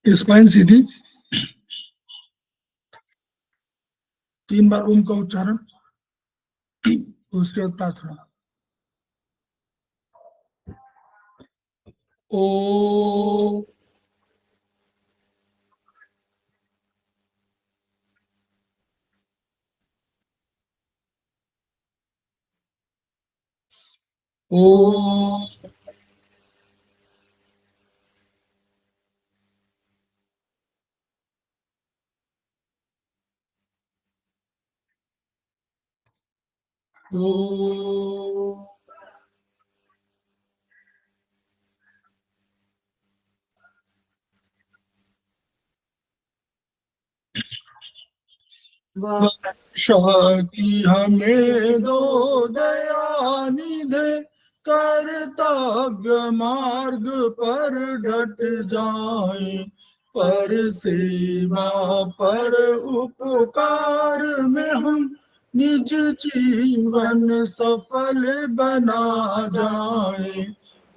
Spine सीधी, 3 बार ओम का उच्चारण, उसके बाद प्रार्थना। ओ ओ ओ शक्ति हमें दो दयानिधे, कर्तव्य मार्ग पर डट जाए, पर सेवा पर उपकार में हम निज जीवन सफल बना जाए।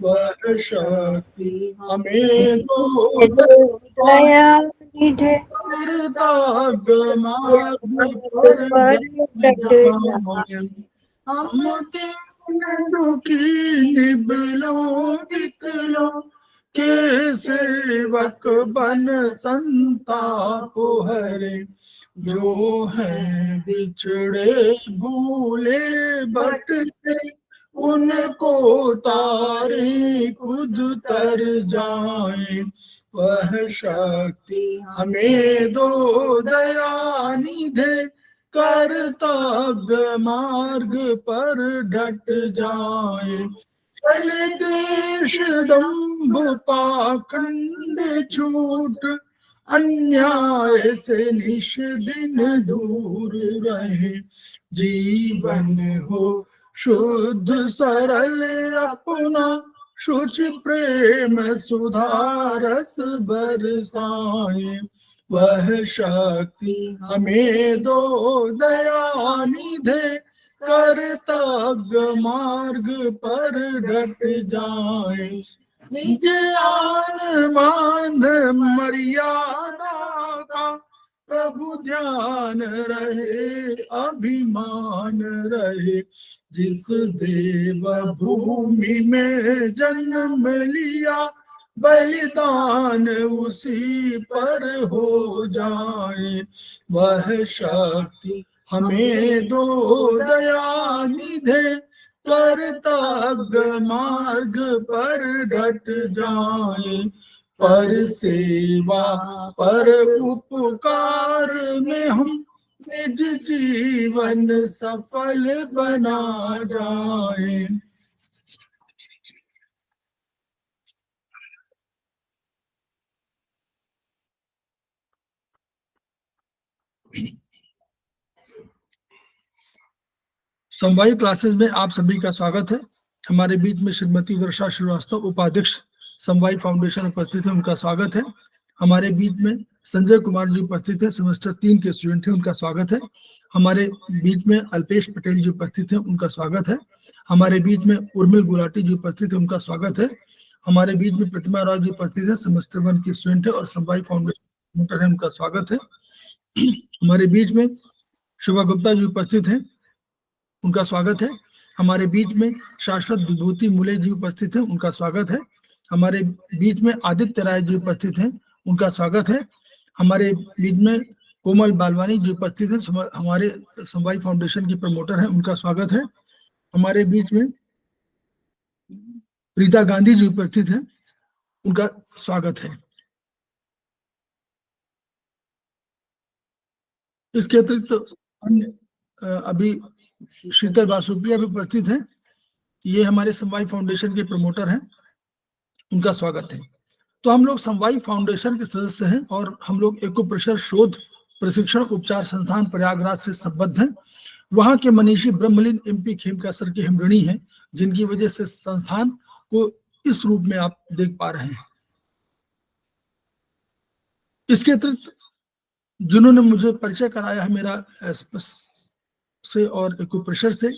वह शक्ति हमें दो दयानिधे कर्तव्य मार्ग पर डट जाए, हम दुखी निबलों विकलों के सेवक बन संताप हरे, जो है बिछड़े भूले भटके उनको तारे खुद तर जाए। वह शक्ति हमें दो दयानिधे, कर्तव्य मार्ग पर डट जाए, चल देश दंभ पाखंड छूट, अन्याय से निश दिन दूर रहे, जीवन हो शुद्ध सरल अपना, शुचि प्रेम सुधारस बरसाए। वह शक्ति हमें दो दयानिधे, कर्तव्य मार्ग पर डट जाए, निज आन मान मर्यादा का प्रभु ध्यान रहे, अभिमान रहे, जिस देव भूमि में जन्म लिया, बलिदान उसी पर हो जाए। वह शक्ति हमें दो दयानिधे, कर्तव्य मार्ग पर डट जाए, पर सेवा पर उपकार में हम निज जीवन सफल बना जाए। समवायी क्लासेस में आप सभी का स्वागत है। हमारे बीच में श्रीमती वर्षा श्रीवास्तव, उपाध्यक्ष समवायी फाउंडेशन उपस्थित है, उनका स्वागत है। हमारे बीच में संजय कुमार जी उपस्थित है, सेमेस्टर 3 के स्टूडेंट हैं, उनका स्वागत है। हमारे बीच में अल्पेश पटेल जी उपस्थित हैं, उनका स्वागत है। हमारे बीच में उर्मिल गुलाटी जी उपस्थित है, उनका स्वागत है। हमारे बीच में प्रतिमा राव जी उपस्थित है, सेमेस्टर 1 की स्टूडेंट है और समवायी फाउंडेशन है, उनका स्वागत है। हमारे बीच में शुभा गुप्ता जी उपस्थित हैं, उनका स्वागत है। हमारे बीच में शाश्वत विभूति मुले जी उपस्थित हैं, उनका स्वागत है। हमारे बीच में आदित्य राय जी उपस्थित हैं, उनका स्वागत है। हमारे बीच में कोमल बालवानी जी उपस्थित हैं, हमारे समवायी फाउंडेशन की प्रमोटर हैं, उनका स्वागत है। हमारे बीच में प्रीता गांधी जी उपस्थित हैं, उनका स्वागत है। इसके अतिरिक्त अन्य अभी शीतल बासुप्रिया भी उपस्थित हैं, ये हमारे समवायी फाउंडेशन के प्रमोटर हैं, उनका स्वागत है। तो हम लोग समवायी फाउंडेशन के सदस्य हैं और हम लोग एक्यूप्रेशर शोध प्रशिक्षण उपचार संस्थान प्रयागराज से संबद्ध हैं। वहाँ के मनीषी ब्रह्मलीन MP खेमका सर के हम ऋणी हैं, जिनकी वजह से संस्थान को इस रूप में आप देख पा रहे हैं। इसके अतिरिक्त जिन्होंने मुझे परिचय कराया है मेरा एस्पस से और एक्यूप्रेशर से,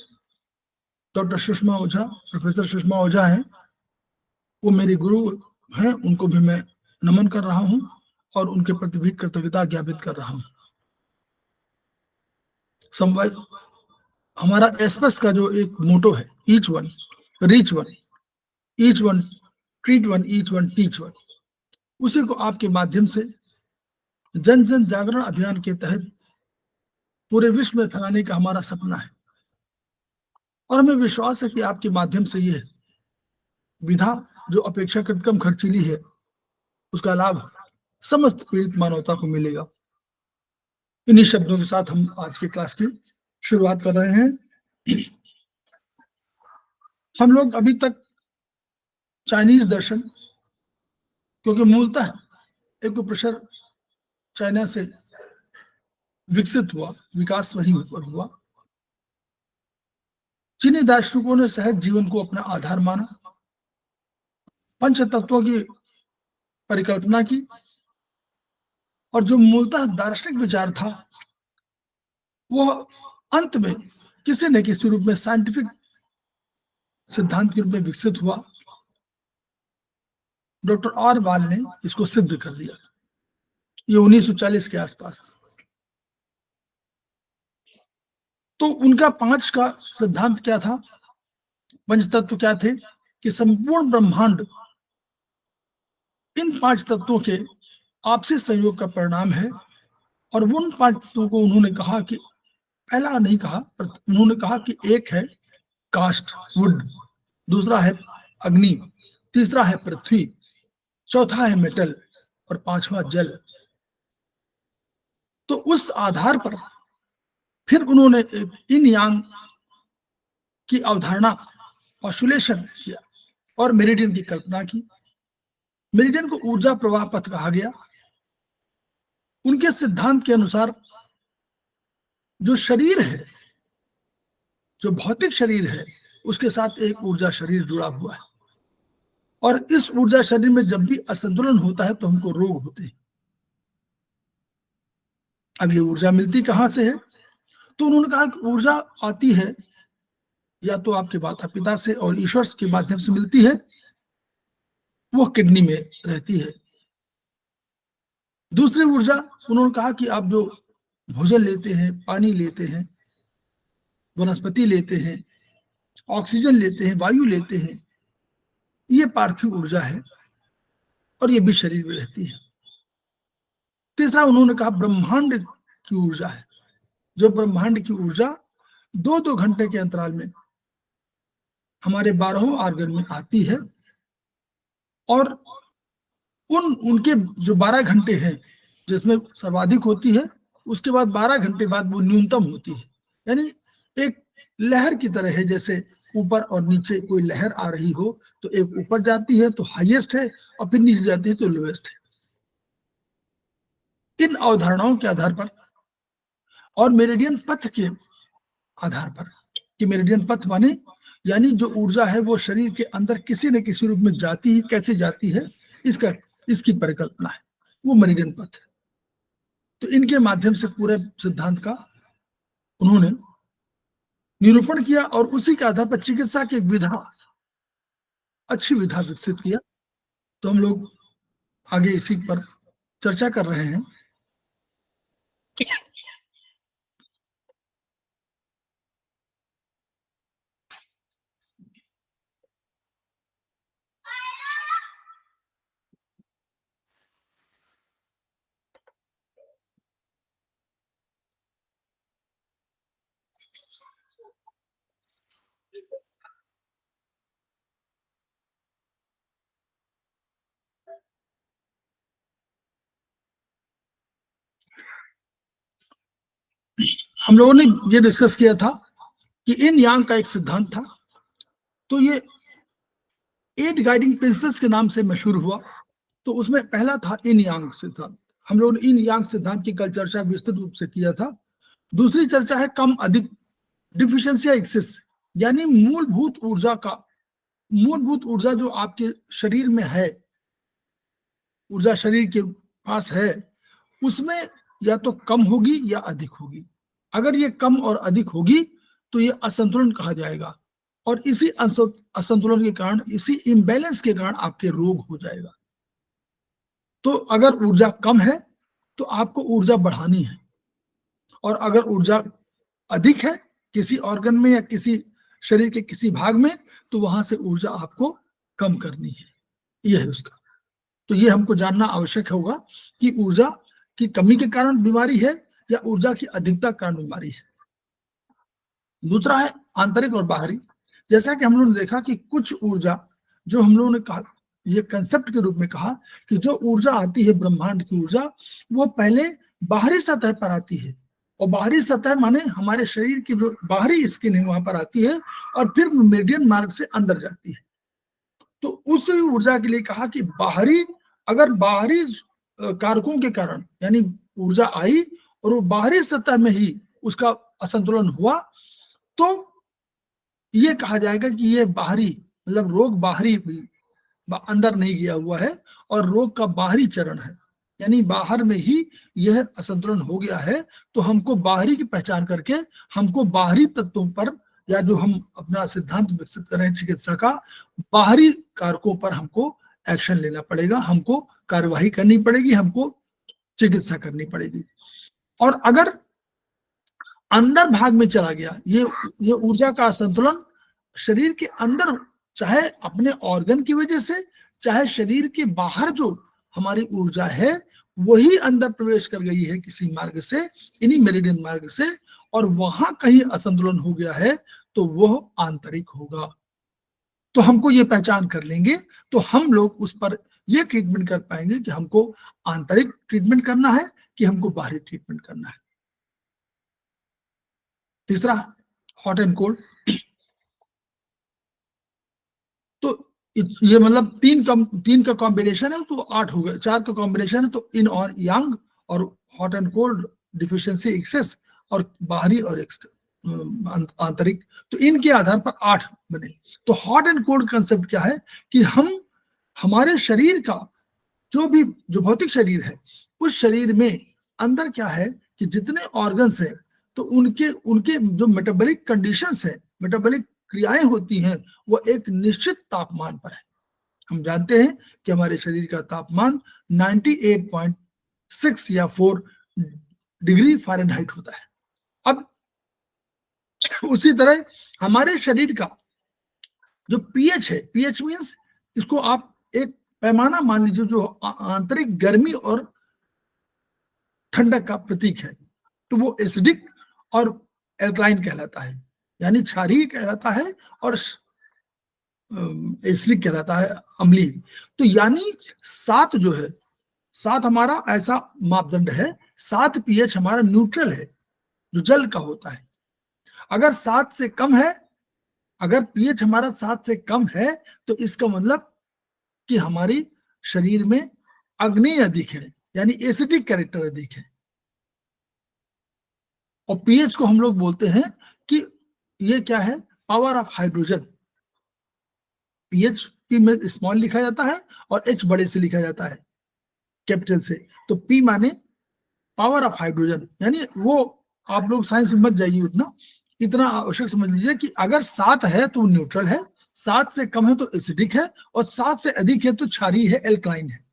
डॉक्टर सुषमा ओझा, प्रोफेसर सुषमा ओझा हैं, वो मेरे गुरु हैं, उनको भी मैं नमन कर रहा हूं और उनके प्रति भी कृतज्ञता ज्ञापित कर रहा हूं। समवाय हमारा एस्पस का जो एक मोटो है, each one reach one, each one treat one, each one teach one, उसी को आपके माध्यम से जन जन जागरण अभियान के तहत पूरे विश्व में फैलाने का हमारा सपना है। और हमें विश्वास है कि आपके माध्यम से ये विधा जो अपेक्षाकृत कम खर्चीली है, उसका लाभ समस्त पीड़ित मानवता को मिलेगा। इन्हीं शब्दों के साथ हम आज की क्लास की शुरुआत कर रहे हैं। हम लोग अभी तक चाइनीज दर्शन, क्योंकि मूलतः एक्यूप्रेशर चाइना से विकसित हुआ, विकास वहीं पर हुआ। चीनी दार्शनिकों ने सहज जीवन को अपना आधार माना, पंच तत्वों की परिकल्पना की, और जो मूलतः दार्शनिक विचार था वो अंत में किसी न किसी रूप में साइंटिफिक सिद्धांत के रूप में विकसित हुआ। डॉक्टर आर बाल ने इसको सिद्ध कर दिया, ये 1940 के आसपास था। तो उनका 5 का सिद्धांत क्या था, पंचतत्व क्या थे, कि संपूर्ण ब्रह्मांड इन 5 तत्वों के आपसी संयोग का परिणाम है। और उन 5 तत्वों को उन्होंने कहा कि, पहला नहीं कहा पर उन्होंने कहा कि एक है कास्ट वुड, दूसरा है अग्नि, तीसरा है पृथ्वी, चौथा है मेटल और 5वां जल। तो उस आधार पर फिर उन्होंने इन यांग की अवधारणा, पॉस्टुलेशन किया और मेरिडियन की कल्पना की। मेरिडियन को ऊर्जा प्रवाह पथ कहा गया। उनके सिद्धांत के अनुसार जो शरीर है, जो भौतिक शरीर है, उसके साथ एक ऊर्जा शरीर जुड़ा हुआ है, और इस ऊर्जा शरीर में जब भी असंतुलन होता है तो हमको रोग होते हैं। अब ये ऊर्जा मिलती कहां से है, तो उन्होंने कहा कि ऊर्जा आती है या तो आपके माता पिता से और ईश्वर के माध्यम से मिलती है, वो किडनी में रहती है। दूसरी ऊर्जा उन्होंने कहा कि आप जो भोजन लेते हैं, पानी लेते हैं, वनस्पति लेते हैं, ऑक्सीजन लेते हैं, वायु लेते हैं, ये पार्थिव ऊर्जा है और ये भी शरीर में रहती है। तीसरा उन्होंने कहा ब्रह्मांड की ऊर्जा है, जो ब्रह्मांड की ऊर्जा 2-2 घंटे के अंतराल में हमारे 12 आर्गन में आती है, और उनके जो 12 घंटे हैं जिसमें सर्वाधिक होती है, उसके बाद 12 घंटे बाद वो न्यूनतम होती है। यानी एक लहर की तरह है, जैसे ऊपर और नीचे कोई लहर आ रही हो, तो एक ऊपर जाती है तो हाईएस्ट है और फिर नीचे जाती है तो लोएस्ट है। इन अवधारणाओं के आधार पर और मेरिडियन पथ के आधार पर, कि मेरिडियन पथ माने यानी जो ऊर्जा है वो शरीर के अंदर किसी न किसी रूप में जाती है, कैसे जाती है इसकी परिकल्पना है, वो मेरिडियन पथ है। तो इनके माध्यम से पूरे सिद्धांत का उन्होंने निरूपण किया और उसी के आधार पर चिकित्सा की एक विधा, अच्छी विधा विकसित किया। तो हम लोग आगे इसी पर चर्चा कर रहे हैं। हम लोगों ने ये डिस्कस किया था कि इन यांग का एक सिद्धांत था, तो ये 8 गाइडिंग प्रिंसिपल्स के नाम से मशहूर हुआ। तो उसमें पहला था इन यांग सिद्धांत। हम लोगों ने इन यांग सिद्धांत की कल चर्चा विस्तृत रूप से किया था। दूसरी चर्चा है कम अधिक, डिफिशियंसी या एक्सेस, यानी मूलभूत ऊर्जा जो आपके शरीर में है, ऊर्जा शरीर के पास है, उसमें या तो कम होगी या अधिक होगी। अगर ये कम और अधिक होगी तो ये असंतुलन कहा जाएगा, और इसी असंतुलन के कारण, इसी इम्बैलेंस के कारण आपके रोग हो जाएगा। तो अगर ऊर्जा कम है तो आपको ऊर्जा बढ़ानी है, और अगर ऊर्जा अधिक है किसी ऑर्गन में या किसी शरीर के किसी भाग में, तो वहां से ऊर्जा आपको कम करनी है। यह है उसका। तो ये हमको जानना आवश्यक होगा कि ऊर्जा की कमी के कारण बीमारी है या ऊर्जा की अधिकता के कारण बीमारी है। दूसरा है आंतरिक और बाहरी। जैसा कि हम लोगों ने देखा कि कुछ ऊर्जा, जो हम लोगों ने कहा, ये कंसेप्ट के रूप में कहा कि जो ऊर्जा आती है ब्रह्मांड की ऊर्जा, वो पहले बाहरी सतह पर आती है, और बाहरी सतह माने हमारे शरीर की जो बाहरी स्किन है वहां पर आती है, और फिर मेडियन मार्ग से अंदर जाती है। तो उस ऊर्जा के लिए कहा कि बाहरी, अगर बाहरी कारकों के कारण यानी ऊर्जा आई और वो बाहरी सतह में ही उसका असंतुलन हुआ, तो ये कहा जाएगा कि ये बाहरी, मतलब रोग बाहरी भी, अंदर नहीं गया हुआ है, और रोग का बाहरी चरण है, यानी बाहर में ही यह असंतुलन हो गया है। तो हमको बाहरी की पहचान करके हमको बाहरी तत्वों पर, या जो हम अपना सिद्धांत विकसित कर रहे हैं चिकित्सा का, बाहरी कारकों पर हमको एक्शन लेना पड़ेगा, हमको कार्यवाही करनी पड़ेगी, हमको चिकित्सा करनी पड़ेगी। और अगर अंदर भाग में चला गया ये ऊर्जा का असंतुलन शरीर के अंदर, चाहे अपने ऑर्गन की वजह से, चाहे शरीर के बाहर जो हमारी ऊर्जा है वही अंदर प्रवेश कर गई है किसी मार्ग से, इन्हीं मेरिडियन मार्ग से, और वहां कहीं असंतुलन हो गया है, तो वह आंतरिक होगा। तो हमको ये पहचान कर लेंगे तो हम लोग उस पर ये ट्रीटमेंट कर पाएंगे कि हमको आंतरिक ट्रीटमेंट करना है कि हमको बाहरी ट्रीटमेंट करना है। तीसरा, हॉट एंड कोल्ड। तो ये मतलब तीन का कॉम्बिनेशन है तो 8 हो गए, 4 का कॉम्बिनेशन है तो इन और यांग, और hot and cold, deficiency, excess, और बाहरी और आंतरिक, तो इनके आधार पर 8 बने। तो हॉट एंड कोल्ड कंसेप्ट क्या है कि हम हमारे शरीर का जो भौतिक शरीर है, उस शरीर में अंदर क्या है कि जितने ऑर्गन्स हैं, तो उनके उनके जो मेटाबॉलिक कंडीशंस है, मेटाबॉलिक क्रियाएं होती हैं, वो एक निश्चित तापमान पर है। हम जानते हैं कि हमारे शरीर का तापमान 98.6 या 4 डिग्री फ़ारेनहाइट होता है। अब उसी तरह हमारे शरीर का जो पीएच है, पीएच मीन्स, इसको आप एक पैमाना मान लीजिए जो आंतरिक गर्मी और ठंडक का प्रतीक है, तो वो एसिडिक और एल्कलाइन कहलाता है, यानी क्षारीय कहलाता है और एसिडिक कहलाता है, अम्लीय। तो यानी 7 जो है, 7 हमारा ऐसा मापदंड है, 7 पीएच हमारा न्यूट्रल है जो जल का होता है। अगर 7 से कम है, अगर पीएच हमारा 7 से कम है, तो इसका मतलब कि हमारी शरीर में अग्नि अधिक है, यानी एसिडिक कैरेक्टर अधिक है। और पीएच को हम लोग बोलते हैं कि ये क्या है, power of hydrogen. PH P में स्मॉल लिखा जाता है और एच बड़े से लिखा जाता है, कैपिटल से। तो पी माने पावर ऑफ हाइड्रोजन, यानी वो, आप लोग साइंस में मत जाइए उतना, इतना आवश्यक समझ लीजिए कि अगर 7 है तो न्यूट्रल है, 7 से कम है तो एसिडिक है, और 7 से अधिक है तो क्षारीय है, एल्कलाइन है।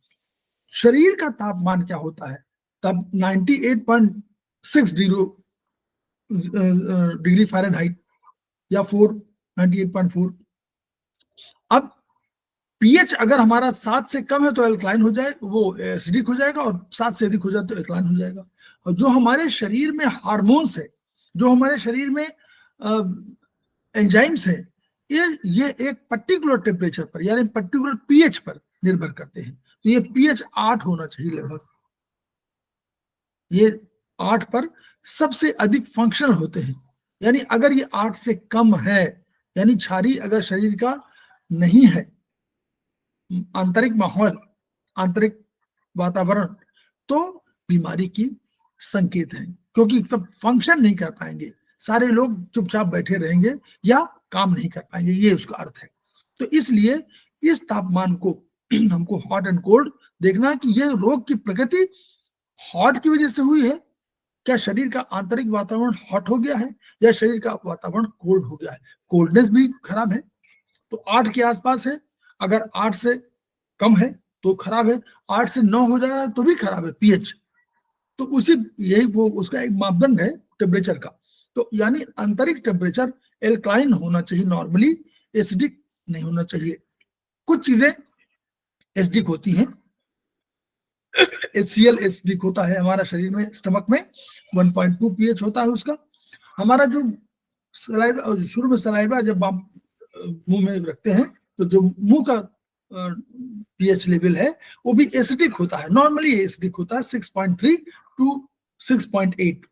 शरीर का तापमान क्या होता है तब? 98.6 डिग्री फ़ारेनहाइट या 98.4। अब पीएच अगर हमारा 7 से कम है तो एल्कलाइन हो जाए, वो एसिडिक हो जाएगा, और 7 से अधिक हो जाए तो एल्कलाइन हो जाएगा। और जो हमारे शरीर में हार्मोन्स है, जो हमारे शरीर में एंजाइम्स है, ये एक पर्टिकुलर टेम्परेचर पर, यानी पर्टिकुलर पीएच पर निर्भर करते हैं। तो ये पीएच 8 होना चाहिए लगभग, ये 8 पर सबसे अधिक फंक्शनल होते हैं। यानी अगर ये 8 से कम है, यानी क्षारीय अगर शरीर का नहीं है, आंतरिक माहौल, आंतरिक वातावरण, तो बीमारी की संकेत है, क्योंकि सब फंक्शन नहीं कर पाएंगे, सारे लोग चुपचाप बैठे रहेंगे या काम नहीं कर पाएंगे, ये उसका अर्थ है। तो इसलिए इस तापमान को हमको हॉट एंड कोल्ड देखना कि ये रोग की प्रकृति हॉट की वजह से हुई है क्या शरीर का आंतरिक वातावरण हॉट हो गया है या शरीर का वातावरण कोल्ड हो गया है। कोल्डनेस भी खराब है, तो 8 के आसपास है, अगर 8 से कम है तो खराब है, 8 से 9 हो जा रहा है तो भी खराब है पीएच। तो उसी यही वो उसका एक मापदंड है टेम्परेचर का। तो यानी आंतरिक टेम्परेचर एल्कलाइन होना चाहिए नॉर्मली, एसिडिक नहीं होना चाहिए। कुछ चीजें एसिडिक होती हैं, HCl एसिडिक होता है हमारा शरीर में, स्टमक में 1.2 पीएच होता है उसका। हमारा जो सलाइवा, शुरू में सलाइवा जब आप मुंह में रखते हैं तो जो मुंह का पीएच लेवल है वो भी एसिडिक होता है, नॉर्मली एसिडिक होता है 6.3 टू 6.8।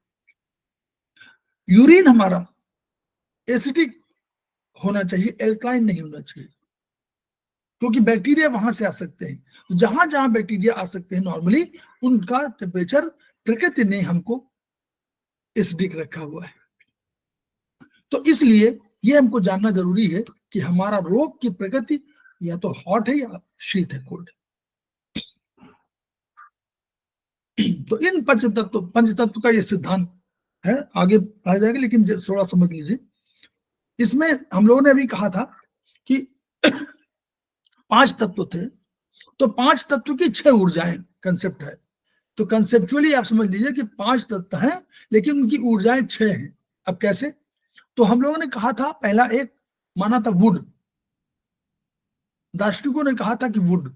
यूरिन हमारा एसिडिक होना चाहिए, एल्कलाइन नहीं होना चाहिए, क्योंकि बैक्टीरिया वहां से आ सकते हैं। तो जहां जहां बैक्टीरिया आ सकते हैं नॉर्मली, उनका टेम्परेचर प्रकृति ने हमको एसिडिक रखा हुआ है। तो इसलिए ये हमको जानना जरूरी है कि हमारा रोग की प्रकृति या तो हॉट है या शीत है, कोल्ड। तो इन पंचतत्व का ये सिद्धांत है, आगे आ जाएगा लेकिन थोड़ा समझ लीजिए। इसमें हम लोगों ने अभी कहा था कि 5 तत्व थे, तो 5 तत्व की 6 ऊर्जाएं कंसेप्ट है। तो कंसेप्चुअली आप समझ लीजिए कि 5 तत्व हैं लेकिन उनकी ऊर्जाएं 6 हैं। अब कैसे? तो हम लोगों ने कहा था, पहला एक माना था वुड, दार्शनिकों ने कहा था कि वुड,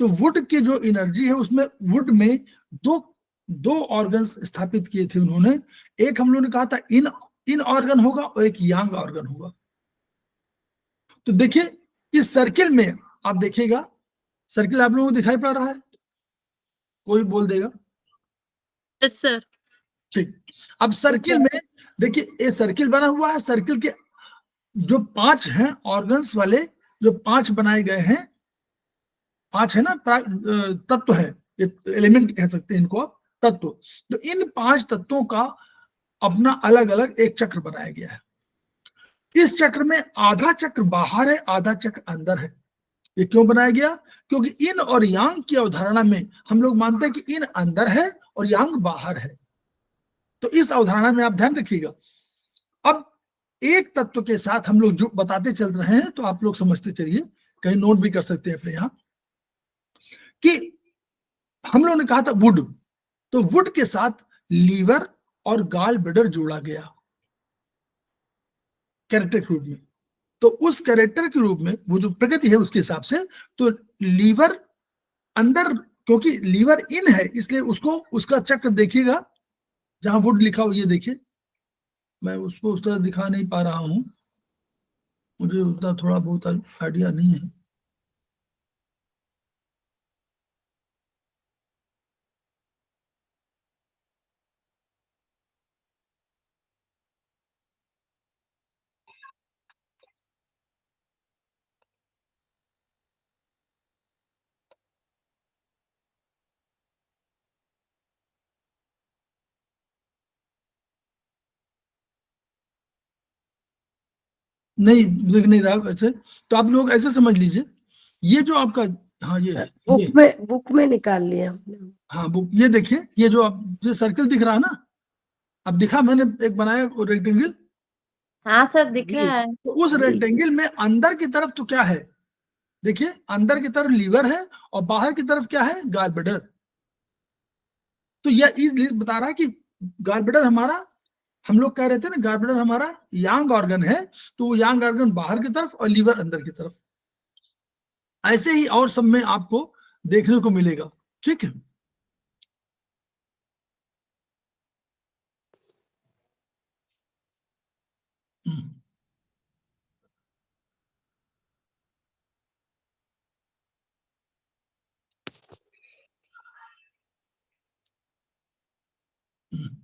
तो वुड की जो एनर्जी है उसमें वुड में दो दो ऑर्गन्स स्थापित किए थे उन्होंने। एक हम लोगों ने कहा था इन इन ऑर्गन होगा और एक यांग ऑर्गन होगा। तो देखिए इस सर्किल में आप देखिएगा, सर्किल आप लोगों को दिखाई पड़ रहा है? कोई बोल देगा? Yes sir. ठीक। अब सर्किल में देखिए, ये सर्किल बना हुआ है, सर्किल के जो 5 हैं ऑर्गन्स वाले, जो 5 बनाए गए हैं, 5 है ना, तत्व है, एलिमेंट कह सकते हैं इनको आप, तत्व। तो इन 5 तत्वों का अपना अलग अलग एक चक्र बनाया गया है। इस चक्र में आधा चक्र बाहर है, आधा चक्र अंदर है। ये क्यों बनाया गया? क्योंकि इन और यांग की अवधारणा में हम लोग मानते हैं कि इन अंदर है और यांग बाहर है। तो इस अवधारणा में आप ध्यान रखिएगा। अब एक तत्व के साथ हम लोग जो बताते चल रहे हैं तो आप लोग समझते चलिए, कहीं नोट भी कर सकते हैं अपने यहां, कि हम लोगों ने कहा था वुड, तो वुड के साथ लीवर और गाल ब्लैडर जोड़ा गया कैरेक्टर के रूप में। तो उस कैरेक्टर के रूप में वो जो प्रकृति है उसके हिसाब से, तो लीवर अंदर, क्योंकि लीवर इन है इसलिए उसको, उसका चक्र देखिएगा जहां वुड लिखा हो, ये देखिए, मैं उसको उस तरह दिखा नहीं पा रहा हूं, मुझे उतना थोड़ा बहुत आइडिया नहीं है। नहीं दिख नहीं रहा वैसे, तो आप लोग ऐसे समझ लीजिए, ये जो आपका, हाँ ये बुक में निकाल लिया हमने। हाँ बुक, ये देखिए, ये जो आप, जो सर्किल दिख रहा है ना, अब दिखा मैंने एक बनाया रेक्टेंगल। हाँ सर दिख रहा है। तो उस रेक्टेंगल में अंदर की तरफ तो क्या है? देखिए अंदर की तरफ लीवर है और बाहर की तरफ क्या है? Gall bladder. तो यह इसलिए बता रहा है कि गाल ब्लैडर हमारा, हम लोग कह रहे थे ना गाल ब्लैडर हमारा यांग ऑर्गन है, तो वो यांग ऑर्गन बाहर की तरफ और लीवर अंदर की तरफ। ऐसे ही और सब में आपको देखने को मिलेगा। ठीक है। हम्म, हम्म।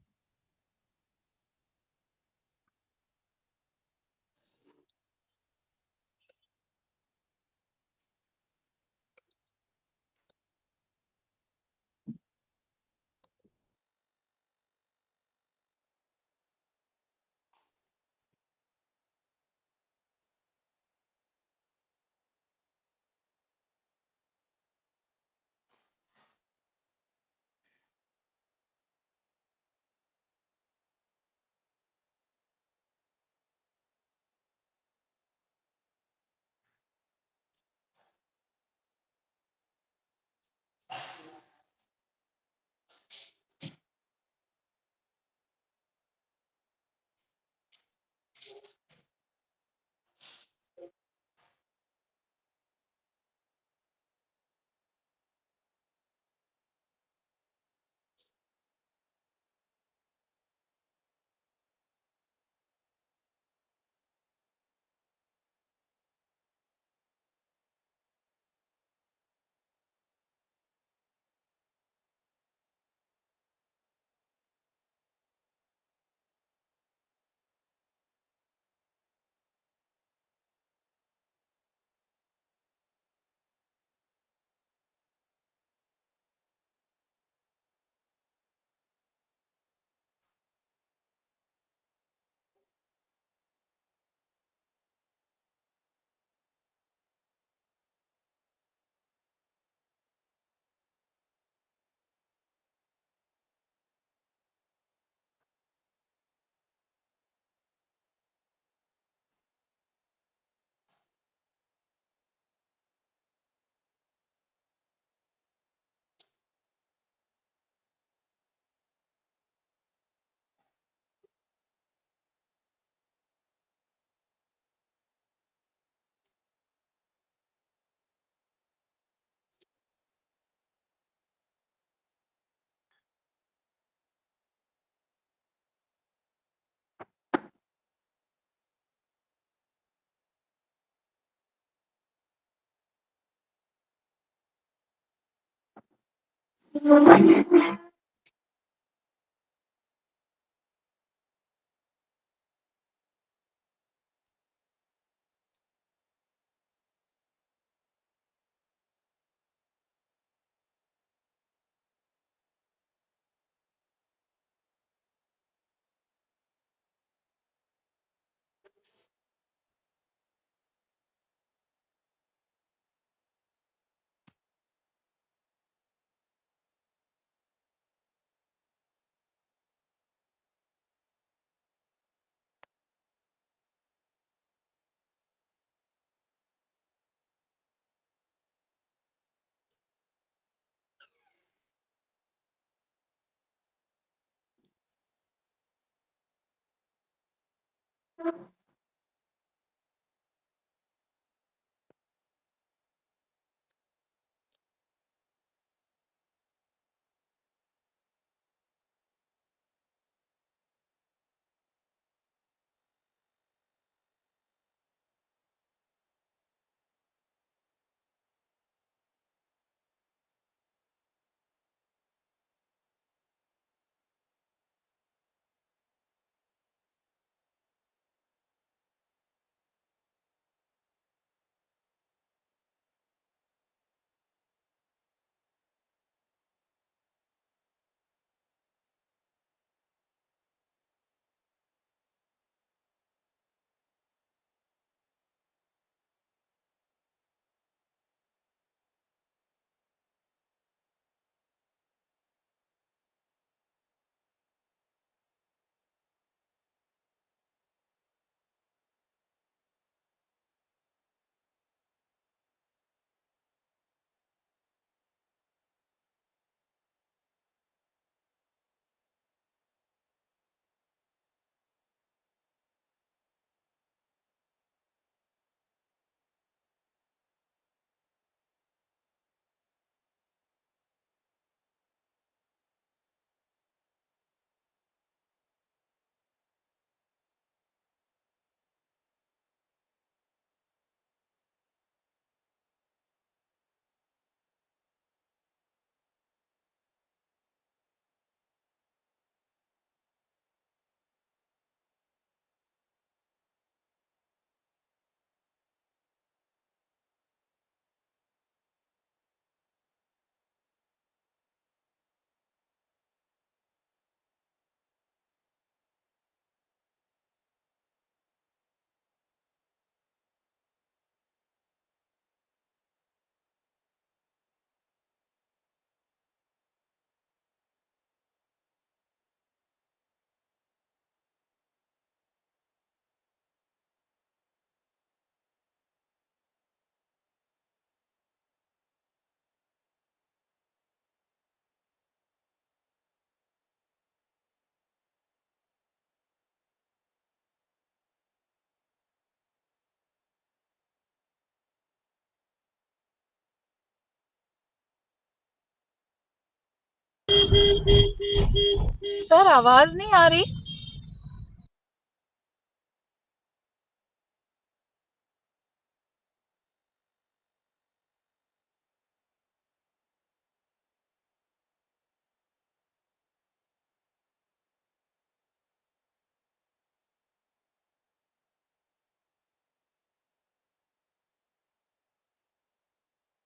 सर आवाज नहीं आ रही।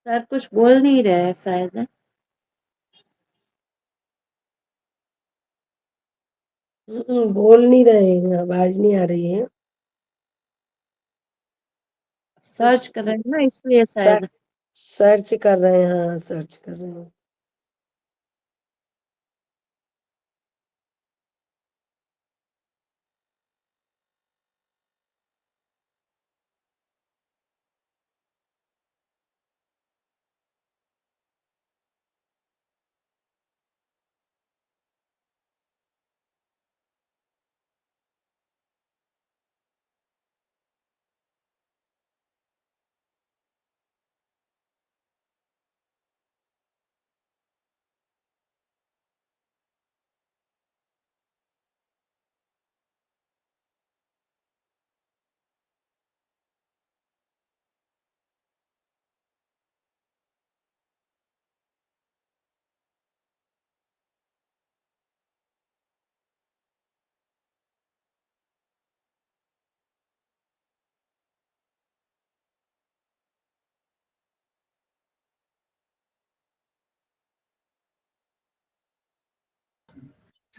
सर कुछ बोल नहीं रहे हैं शायद। बोल नहीं रहे हैं, आवाज नहीं आ रही है। सर्च कर रहे हैं ना इसलिए शायद। सर्च कर रहे हैं, हाँ सर्च कर रहे हैं।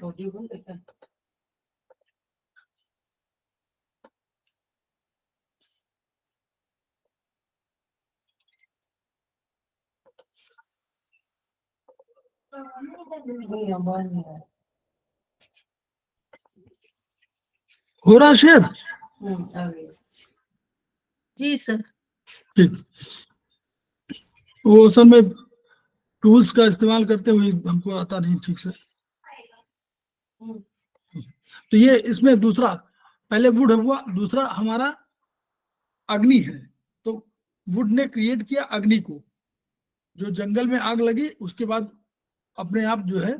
हो रहा शेयर? जी सर। ठीक। वो असल में टूल्स का इस्तेमाल करते हुए हमको आता नहीं ठीक से। तो ये इसमें दूसरा, पहले वुड हुआ, दूसरा हमारा अग्नि है। तो वुड ने क्रिएट किया अग्नि को, जो जंगल में आग लगी उसके बाद अपने आप जो है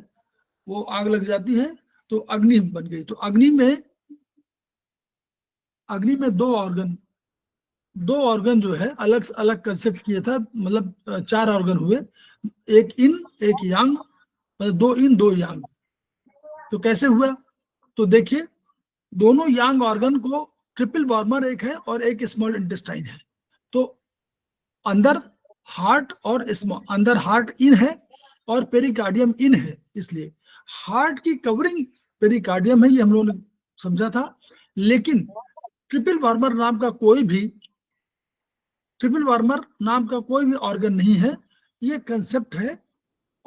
वो आग लग जाती है तो अग्नि बन गई। तो अग्नि में दो ऑर्गन जो है अलग अलग कंसेप्ट किया था, मतलब 4 ऑर्गन हुए, एक इन एक यांग, मतलब 2 इन 2 यांग। तो कैसे हुआ? तो देखिए, दोनों यांग ऑर्गन को ट्रिपल वार्मर एक है और एक स्मॉल इंटेस्टाइन है। तो अंदर हार्ट और अंदर हार्ट इन है और पेरिकार्डियम इन है, इसलिए हार्ट की कवरिंग पेरिकार्डियम है, ये हम लोगों ने समझा था। लेकिन ट्रिपल वार्मर नाम का कोई भी ऑर्गन नहीं है, ये कंसेप्ट है।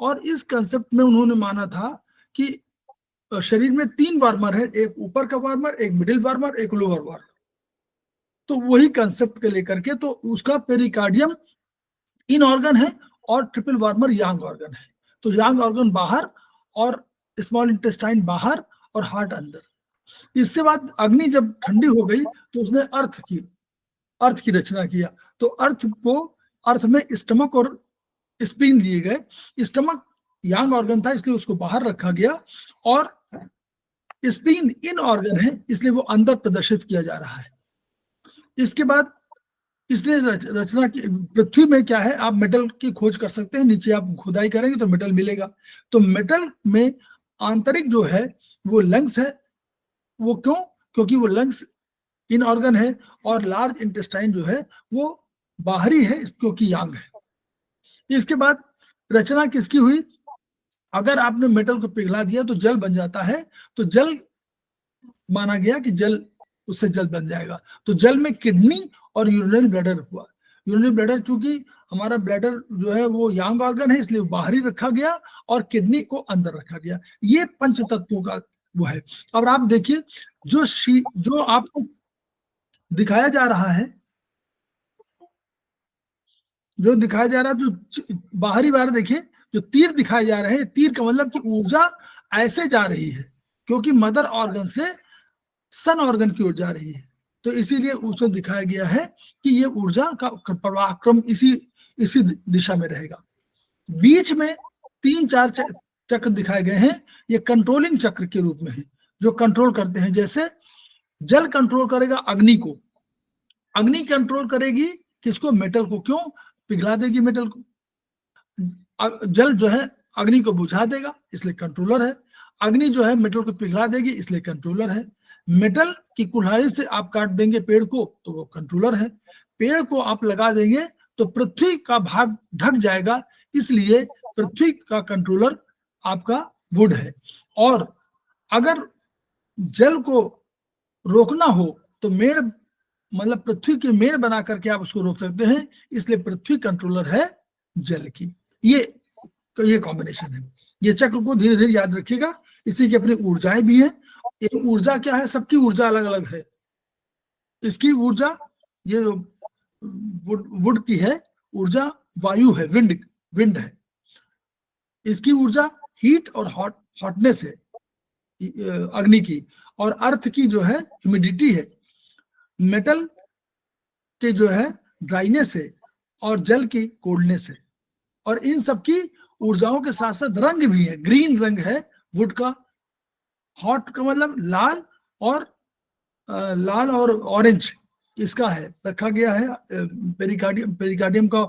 और इस कंसेप्ट में उन्होंने माना था कि शरीर में 3 वार्मर है, एक ऊपर का वार्मर, एक मिडिल वार्मर, एक लोअर वार्मर। तो वही कंसेप्ट के लेकर के तो उसका पेरिकार्डियम इन ऑर्गन है और ट्रिपल वार्मर यांग ऑर्गन है। तो यांग ऑर्गन बाहर और स्मॉल इंटेस्टाइन बाहर और हार्ट अंदर। इसके बाद अग्नि जब ठंडी हो गई तो उसने अर्थ की रचना किया। तो अर्थ में स्टमक और स्प्लीन लिए गए। स्टमक यांग ऑर्गन था इसलिए उसको बाहर रखा गया, और स्प्लीन इन ऑर्गन है इसलिए वो अंदर प्रदर्शित किया जा रहा है। इसके बाद इसने रचना की। पृथ्वी में क्या है, आप मेटल की खोज कर सकते हैं, नीचे आप खुदाई करेंगे तो मेटल मिलेगा। तो मेटल में आंतरिक जो है वो लंग्स है। वो क्यों? क्योंकि वो लंग्स इन ऑर्गन है और लार्ज इंटेस्टाइन जो है वो बाहरी है क्योंकि यांग है। इसके बाद रचना किसकी हुई? अगर आपने मेटल को पिघला दिया तो जल बन जाता है, तो जल माना गया कि जल उससे जल बन जाएगा। तो जल में किडनी और यूरिनरी ब्लैडर हुआ। यूरिनरी ब्लैडर चूंकि हमारा ब्लैडर जो है वो यांग ऑर्गन है इसलिए बाहरी रखा गया और किडनी को अंदर रखा गया। ये पंच तत्वों का वो है। अब आप देखिए, जो आपको दिखाया जा रहा है, तो बाहरी बार देखिए, जो तीर दिखाए जा रहे हैं, तीर का मतलब कि ऊर्जा ऐसे जा रही है क्योंकि मदर ऑर्गन से सन ऑर्गन की ओर जा रही है। तो इसीलिए उसमें दिखाया गया है कि ये ऊर्जा का प्रवाह क्रम इसी दिशा में रहेगा। बीच में 3-4 चक्र दिखाए गए हैं, ये कंट्रोलिंग चक्र के रूप में है, जो कंट्रोल करते हैं। जैसे जल कंट्रोल करेगा अग्नि को, अग्नि कंट्रोल करेगी किसको? मेटल को। क्यों? पिघला देगी मेटल को। जल जो है अग्नि को बुझा देगा इसलिए कंट्रोलर है। अग्नि जो है मेटल को पिघला देगी इसलिए कंट्रोलर है। मेटल की कुल्हाड़ी से आप काट देंगे पेड़ को तो वो कंट्रोलर है। पेड़ को आप लगा देंगे तो पृथ्वी का भाग ढक जाएगा, इसलिए पृथ्वी का कंट्रोलर आपका वुड है। और अगर जल को रोकना हो तो मेड़, मतलब पृथ्वी की मेड़ बना करके आप उसको रोक सकते हैं, इसलिए पृथ्वी कंट्रोलर है जल की। ये कॉम्बिनेशन है। ये चक्र को धीरे धीरे याद रखिएगा। इसी की अपनी ऊर्जाएं भी हैं। एक ऊर्जा क्या है? सबकी ऊर्जा अलग अलग है। इसकी ऊर्जा, ये वुड की है ऊर्जा वायु है, विंड है। इसकी ऊर्जा हीट और हॉटनेस है अग्नि की, और अर्थ की जो है ह्यूमिडिटी है। मेटल के जो है ड्राइनेस है और जल की कोल्डनेस है। और इन सब की ऊर्जाओं के साथ साथ रंग भी है। ग्रीन रंग है वुड का, हॉट का मतलब लाल और ऑरेंज इसका है, रखा गया है। पेरिकार्डियम का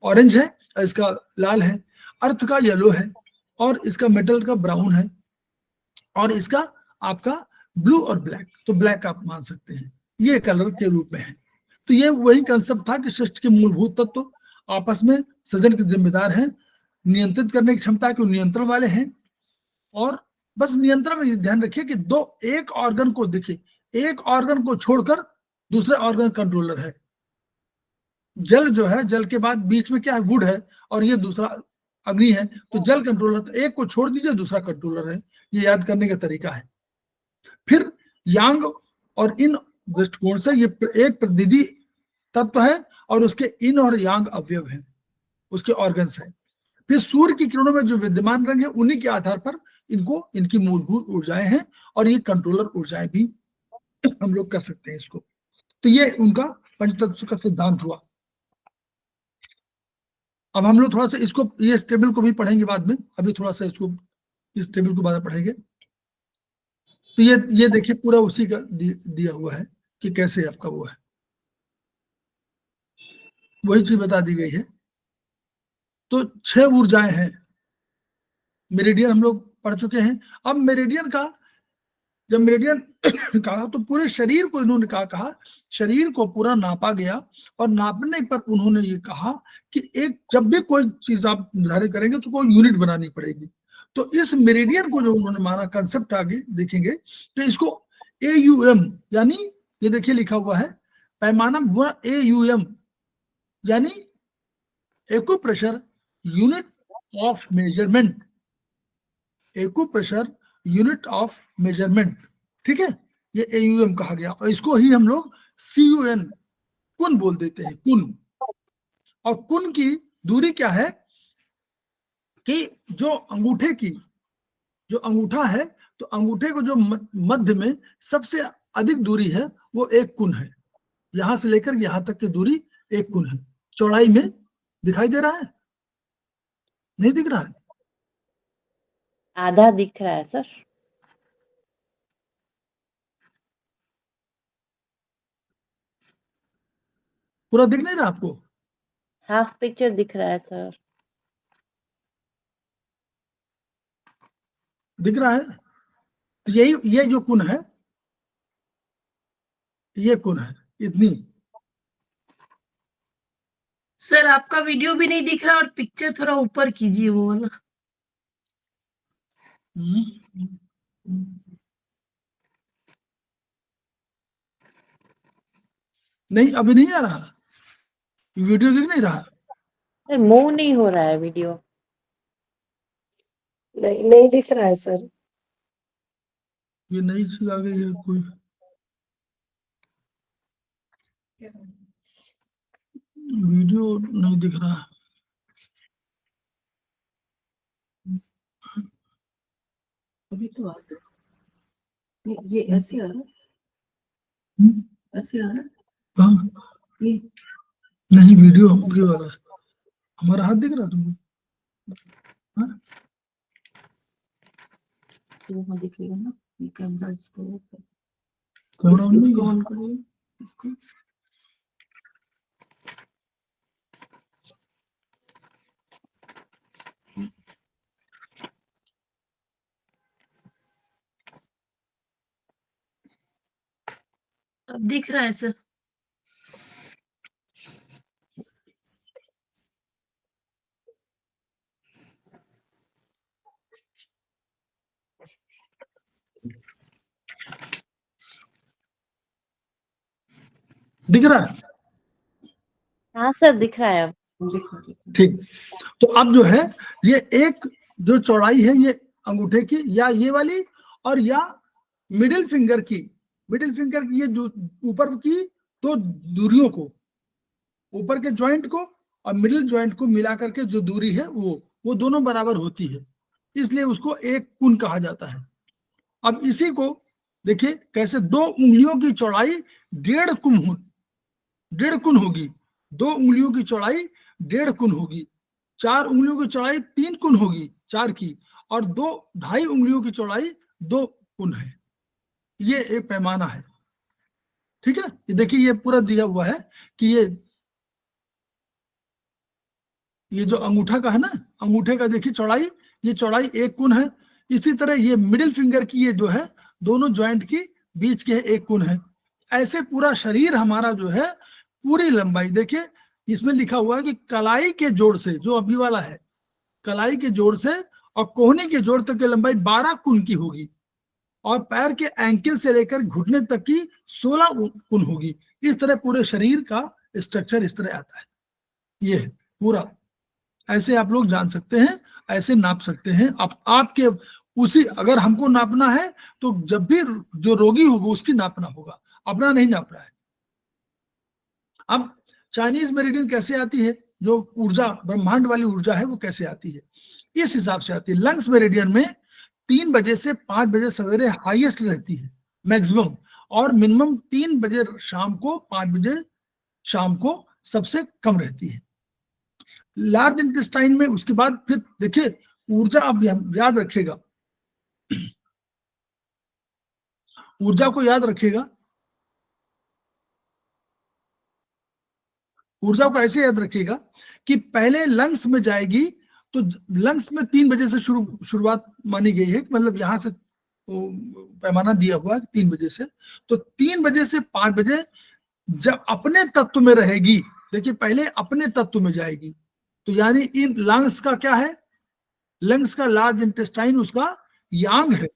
ऑरेंज है, इसका लाल है। अर्थ का येलो है और इसका मेटल का ब्राउन है, और इसका आपका ब्लू और ब्लैक। तो ब्लैक आप मान सकते हैं, ये कलर के रूप में है। तो ये वही कंसेप्ट था कि सृष्टि के मूलभूत तत्व आपस में सृजन के जिम्मेदार हैं, नियंत्रित करने की क्षमता के नियंत्रण वाले हैं, और बस नियंत्रण में ध्यान रखिए कि एक ऑर्गन को देखिए, एक ऑर्गन को छोड़कर दूसरे ऑर्गन कंट्रोलर है। जल जो है, जल के बाद बीच में क्या है, वुड है, और ये दूसरा अग्नि है, तो जल कंट्रोलर, तो एक को छोड़ दीजिए, दूसरा कंट्रोलर है। ये याद करने का तरीका है। फिर यांग और इन दृष्टिकोण से ये एक प्रतिनिधि तत्व है और उसके इन और यांग अवयव हैं, उसके ऑर्गन्स हैं। फिर सूर्य की किरणों में जो विद्यमान रंग है, उन्हीं के आधार पर इनकी मूलभूत ऊर्जाएं हैं, और ये कंट्रोलर ऊर्जाएं भी हम लोग कर सकते हैं इसको। तो ये उनका पंचतत्व का सिद्धांत हुआ। अब हम लोग थोड़ा सा इसको, ये टेबल को भी पढ़ेंगे बाद में, अभी थोड़ा सा इसको, इस टेबल को बाद में पढ़ेंगे। तो ये देखिए पूरा उसी का दिया हुआ है कि कैसे आपका वो है, वही चीज बता दी गई है। तो 6 ऊर्जाएं हैं। मेरिडियन हम लोग पढ़ चुके हैं। अब मेरिडियन का, जब मेरिडियन कहा तो पूरे शरीर को इन्होंने कहा शरीर को पूरा नापा गया, और नापने पर उन्होंने ये कहा कि एक, जब भी कोई चीज आप निर्धारित करेंगे तो कोई यूनिट बनानी पड़ेगी। तो इस मेरिडियन को जो उन्होंने माना, कंसेप्ट आगे देखेंगे, तो इसको AUM, यानी ये देखिए लिखा हुआ है पैमाना AUM, यानी acupressure unit of measurement, acupressure unit of measurement, ठीक है, ये AUM कहा गया। और इसको ही हम लोग CUN, कुन बोल देते हैं, कुन। और कुन की दूरी क्या है कि जो अंगूठे की, जो अंगूठा है, तो अंगूठे को जो मध्य में सबसे अधिक दूरी है वो 1 कुन है। यहां से लेकर यहां तक की दूरी 1 कुन है। चौड़ाई में दिखाई दे रहा है, नहीं दिख रहा है? आधा दिख रहा है सर। पूरा दिख नहीं रहा आपको? हाफ पिक्चर दिख रहा है सर। दिख रहा है? तो ये जो कुन है, ये कुन है, इतनी। सर आपका वीडियो भी नहीं दिख रहा, और पिक्चर थोड़ा ऊपर कीजिए वो वाला। नहीं, अभी नहीं आ रहा, वीडियो दिख नहीं रहा। सर मूव नहीं हो रहा है वीडियो। नहीं दिख रहा है सर। ये नई चीज आ गई है कोई, वीडियो नहीं दिख रहा है। अभी तो आ रहा, ये ऐसे आ रहा, ऐसे आ रहा। हाँ, ये नहीं, वीडियो ये वाला है। हमारा हाथ दिख रहा तुमको? हाँ? तो वहाँ दिखेगा ना, ये कैमरा इसको कैमरा ऑन नहीं इसको है? ऑन करो, इसको। अब दिख रहा है सर। दिख रहा है? हाँ सर दिख रहा है अब। ठीक। तो अब जो है, ये एक जो चौड़ाई है, ये अंगूठे की, या ये वाली, और या मिडिल फिंगर की, ये ऊपर की 2 दूरियों को, ऊपर के जॉइंट को और मिडिल जॉइंट को मिला करके जो दूरी है वो दोनों बराबर होती है, इसलिए उसको 1 कुन कहा जाता है। अब इसी को देखिए कैसे 2 उंगलियों की चौड़ाई 1.5 कुन होगी, 2 उंगलियों की चौड़ाई 1.5 कुन होगी, 4 उंगलियों की चौड़ाई 3 कुन होगी, 4 की, और 2.5 उंगलियों की चौड़ाई 2 कुन है। ये एक पैमाना है, ठीक है। ये देखिए, ये पूरा दिया हुआ है कि ये जो अंगूठा का है ना, अंगूठे का देखिए चौड़ाई, ये चौड़ाई 1 कुन है। इसी तरह ये मिडिल फिंगर की, ये जो है दोनों जॉइंट की बीच के 1 कुन है। ऐसे पूरा शरीर हमारा जो है, पूरी लंबाई देखिए, इसमें लिखा हुआ है कि कलाई के जोड़ से, जो अभी वाला है, कलाई के जोड़ से और कोहनी के जोड़ तक की लंबाई 12 कुन की होगी और पैर के एंकल से लेकर घुटने तक की 16 कुन होगी। इस तरह पूरे शरीर का स्ट्रक्चर इस तरह आता है। ये है पूरा, ऐसे आप लोग जान सकते हैं, ऐसे नाप सकते हैं। अब आपके उसी, अगर हमको नापना है तो जब भी जो रोगी होगा उसकी नापना होगा, अपना नहीं नापना है। अब चाइनीज मेरिडियन कैसे आती है, जो ऊर्जा ब्रह्मांड वाली ऊर्जा है वो कैसे आती है, इस हिसाब से आती है। लंग्स मेरिडियन में 3 बजे से 5 बजे सवेरे हाईएस्ट रहती है मैक्सिमम, और मिनिमम 3 बजे शाम को 5 बजे शाम को सबसे कम रहती है। लार्ज इंटेस्टाइन में उसके बाद फिर देखिए ऊर्जा, आप याद रखिएगा, ऊर्जा को याद रखिएगा, ऊर्जा को ऐसे याद रखिएगा कि पहले लंग्स में जाएगी, तो लंग्स में 3 बजे से शुरुआत मानी गई है, मतलब यहां से पैमाना दिया हुआ है 3 बजे से। तो 3 बजे से 5 बजे जब अपने तत्व में रहेगी, देखिए पहले अपने तत्व में जाएगी, तो यानी इन लंग्स का क्या है, लंग्स का लार्ज इंटेस्टाइन उसका यांग है,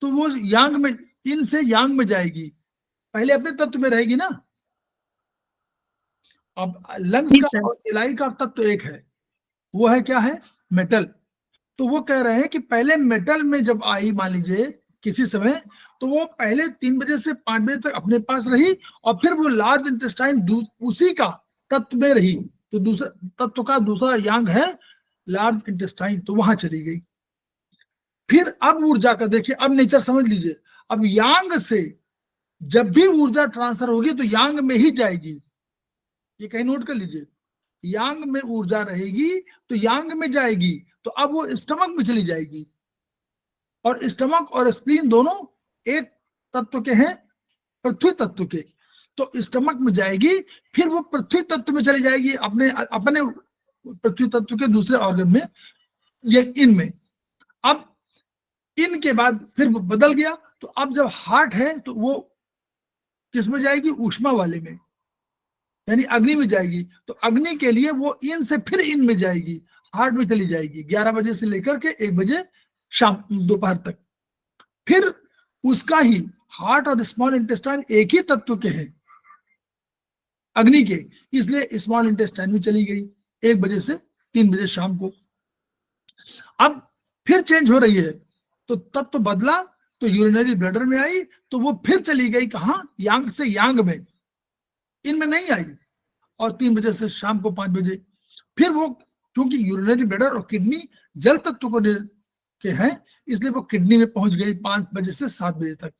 तो वो यांग में, इन से यांग में जाएगी, पहले अपने तत्व में रहेगी ना। अब लंग्स जी का सर। और इलाई का तत्व एक है, वो है क्या है, मेटल। तो वो कह रहे हैं कि पहले मेटल में जब आई मान लीजिए किसी समय, तो वो पहले 3 बजे से 5 बजे तक अपने पास रही, और फिर वो लार्ज इंटेस्टाइन उसी का तत्व में रही, तो दूसरा तत्व का दूसरा यांग है लार्ज इंटेस्टाइन, तो वहां चली गई। फिर अब ऊर्जा का देखिए, अब नेचर समझ लीजिए, अब यांग से जब भी ऊर्जा ट्रांसफर होगी तो यांग में ही जाएगी, ये कहीं नोट कर लीजिए, यांग में ऊर्जा रहेगी तो यांग में जाएगी, तो अब वो स्टमक में चली जाएगी, और स्टमक और स्प्लीन दोनों एक तत्व के हैं, पृथ्वी तत्व के, तो स्टमक में जाएगी, फिर वो पृथ्वी तत्व में चली जाएगी, अपने अपने पृथ्वी तत्व के दूसरे ऑर्गन में, ये इनमें। अब इनके बाद फिर बदल गया, तो अब जब हार्ट है तो वो किस में जाएगी, ऊष्मा वाले में, यानी अग्नि में जाएगी, तो अग्नि के लिए वो इन से फिर इन में जाएगी, हार्ट में चली जाएगी 11 बजे से लेकर के 1 बजे शाम दोपहर तक। फिर उसका ही हार्ट और स्मॉल इंटेस्टाइन एक ही तत्व के हैं, अग्नि के, इसलिए स्मॉल इंटेस्टाइन में चली गई 1 बजे से 3 बजे शाम को। अब फिर चेंज हो रही है, तो तत्व बदला, तो यूरिनरी ब्लडर में आई, तो वो फिर चली गई कहां, यांग से यांग में, इनमें नहीं आई, और 3 बजे से शाम को 5 बजे फिर वो, क्योंकि यूरिनरी ब्लडर और किडनी जल तत्व को के हैं, इसलिए वो किडनी में पहुंच गई 5 बजे से 7 बजे तक।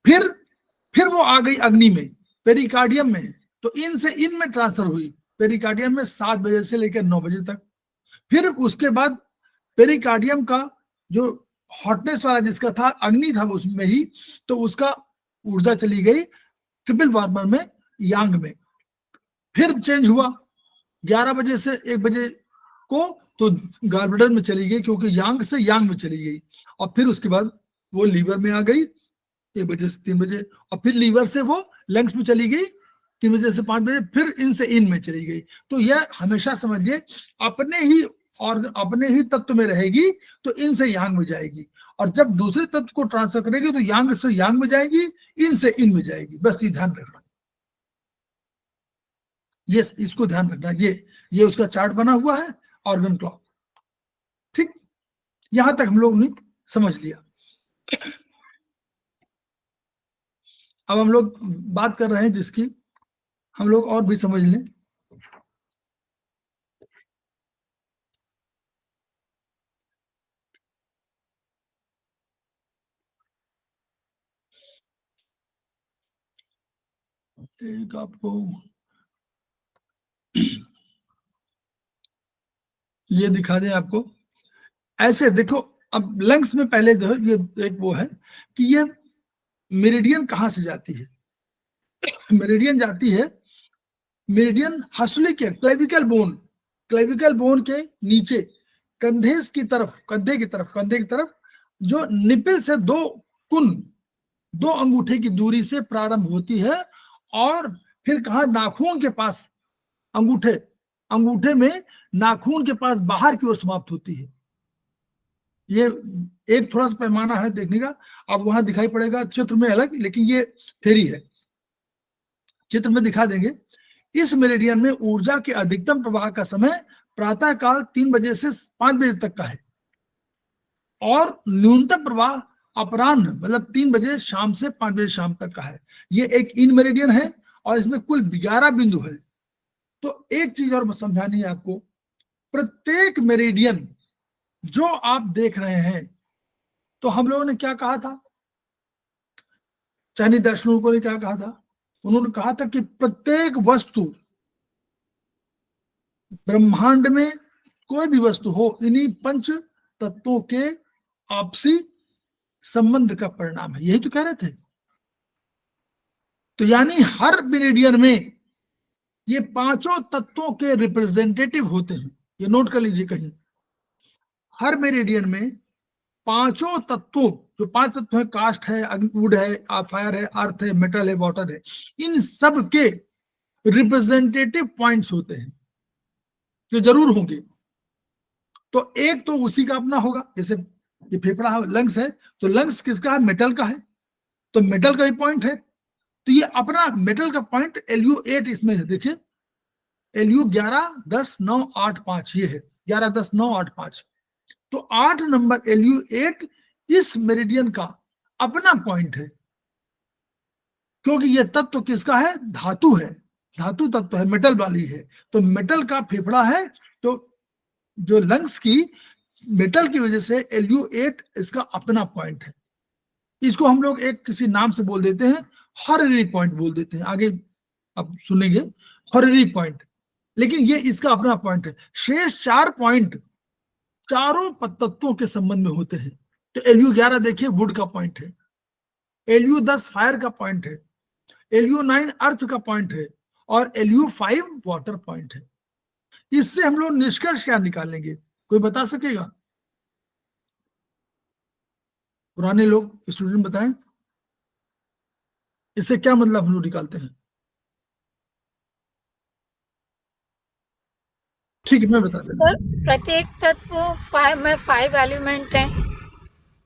फिर वो आ गई अग्नि में, पेरिकार्डियम में, तो इन से इन में ट्रांसफर हुई, पेरिकार्डियम में 7 बजे से लेकर 9 बजे तक। फिर उसके बाद पेरिकार्डियम का जो हॉटनेस वाला जिसका था, अग्नि था उसमें ही, तो उसका ऊर्जा चली गई ट्रिपल वार्मर में, यांग में। फिर चेंज हुआ 11 बजे से 1 बजे को, तो गॉल ब्लैडर में चली गई, क्योंकि यांग से यांग में चली गई, और फिर उसके बाद वो लीवर में आ गई 1 बजे से 3 बजे, और फिर लीवर से वो लंग्स में चली गई 3 बजे से 5 बजे, फिर इन से इन में चली गई। तो यह हमेशा समझिए अपने ही और अपने ही तत्व में रहेगी, तो इन से यांग में जाएगी, और जब दूसरे तत्व को ट्रांसफर करेगी तो यांग से यांग में जाएगी, इन से इन में जाएगी। बस ये ध्यान रखना, ये इसको ध्यान रखना, ये उसका चार्ट बना हुआ है, ऑर्गन क्लॉक। ठीक, यहां तक हम लोग ने समझ लिया। अब हम लोग बात कर रहे हैं जिसकी हम लोग और भी समझ लें। एक आपको ये दिखा दें, आपको ऐसे देखो। अब लंग्स में पहले जो है, ये एक वो है कि ये मेरिडियन कहां से जाती है, मेरिडियन जाती है, मेरिडियन हसुली के क्लेविकल बोन के नीचे कंधे की तरफ जो निपल से 2 अंगूठे की दूरी से प्रारंभ होती है, और फिर कहा नाखून के पास, अंगूठे में नाखून के पास बाहर की ओर समाप्त होती है। ये एक थोड़ा सा पैमाना है देखने का, अब वहां दिखाई पड़ेगा चित्र में अलग, लेकिन ये थ्योरी है, चित्र में दिखा देंगे। इस मेरिडियन में ऊर्जा के अधिकतम प्रवाह का समय प्रातः काल 3 बजे से 5 बजे तक का है, और न्यूनतम प्रवाह अपराह्न मतलब 3 बजे शाम से 5 बजे शाम तक का है। ये एक इन मेरिडियन है और इसमें कुल 11 बिंदु है। तो एक चीज और समझानी है आपको, प्रत्येक मेरिडियन जो आप देख रहे हैं, तो हम लोगों ने क्या कहा था, चाइनीज दार्शनिकों ने क्या कहा था, उन्होंने कहा था कि प्रत्येक वस्तु ब्रह्मांड में कोई भी वस्तु हो, इन्हीं पंच तत्वों के आपसी संबंध का परिणाम है, यही तो कह रहे थे। तो यानी हर मेरिडियन में ये पांचों तत्वों के रिप्रेजेंटेटिव होते हैं, ये नोट कर लीजिए कहीं। हर मेरिडियन में पांचों तत्वों, जो 5 तत्व है, कास्ट है, वुड है, फायर है, अर्थ है, मेटल है, वाटर है, इन सब के रिप्रेजेंटेटिव पॉइंट्स होते हैं जो जरूर होंगे। तो एक तो उसी का अपना होगा, जैसे ये फेफड़ा है, लंग्स है, तो लंग्स किसका है, मेटल का है, तो मेटल का ही पॉइंट है। तो ये अपना मेटल का पॉइंट Lu8 इसमें है, देखिए Lu 11 10 9 8 5, ये है 11 10 9 8 5। तो 8 नंबर Lu8 इस मेरिडियन का अपना पॉइंट है, क्योंकि यह तत्व किसका है, धातु है, धातु तत्व है, मेटल वाली है। तो मेटल का फेफड़ा है, तो जो लंग्स की मेटल की वजह से Lu8 इसका अपना पॉइंट है। इसको हम लोग एक किसी नाम से बोल देते हैं, हॉररी पॉइंट बोल देते हैं, आगे आप सुनेंगे हॉररी पॉइंट, लेकिन ये इसका अपना पॉइंट है। शेष 4 पॉइंट चारों तत्वों के संबंध में होते हैं। तो Lu11 देखिए वुड का पॉइंट है, Lu10 फायर का पॉइंट है, Lu9 अर्थ का पॉइंट है, और Lu5 वाटर पॉइंट है। इससे हम लोग निष्कर्ष क्या निकालेंगे, कोई बता सकेगा? पुराने लोग, स्टूडेंट बताएं, इससे क्या मतलब हम लोग निकालते हैं? ठीक है, मैं बता देता सर प्रत्येक तत्व 5 एलिमेंट है,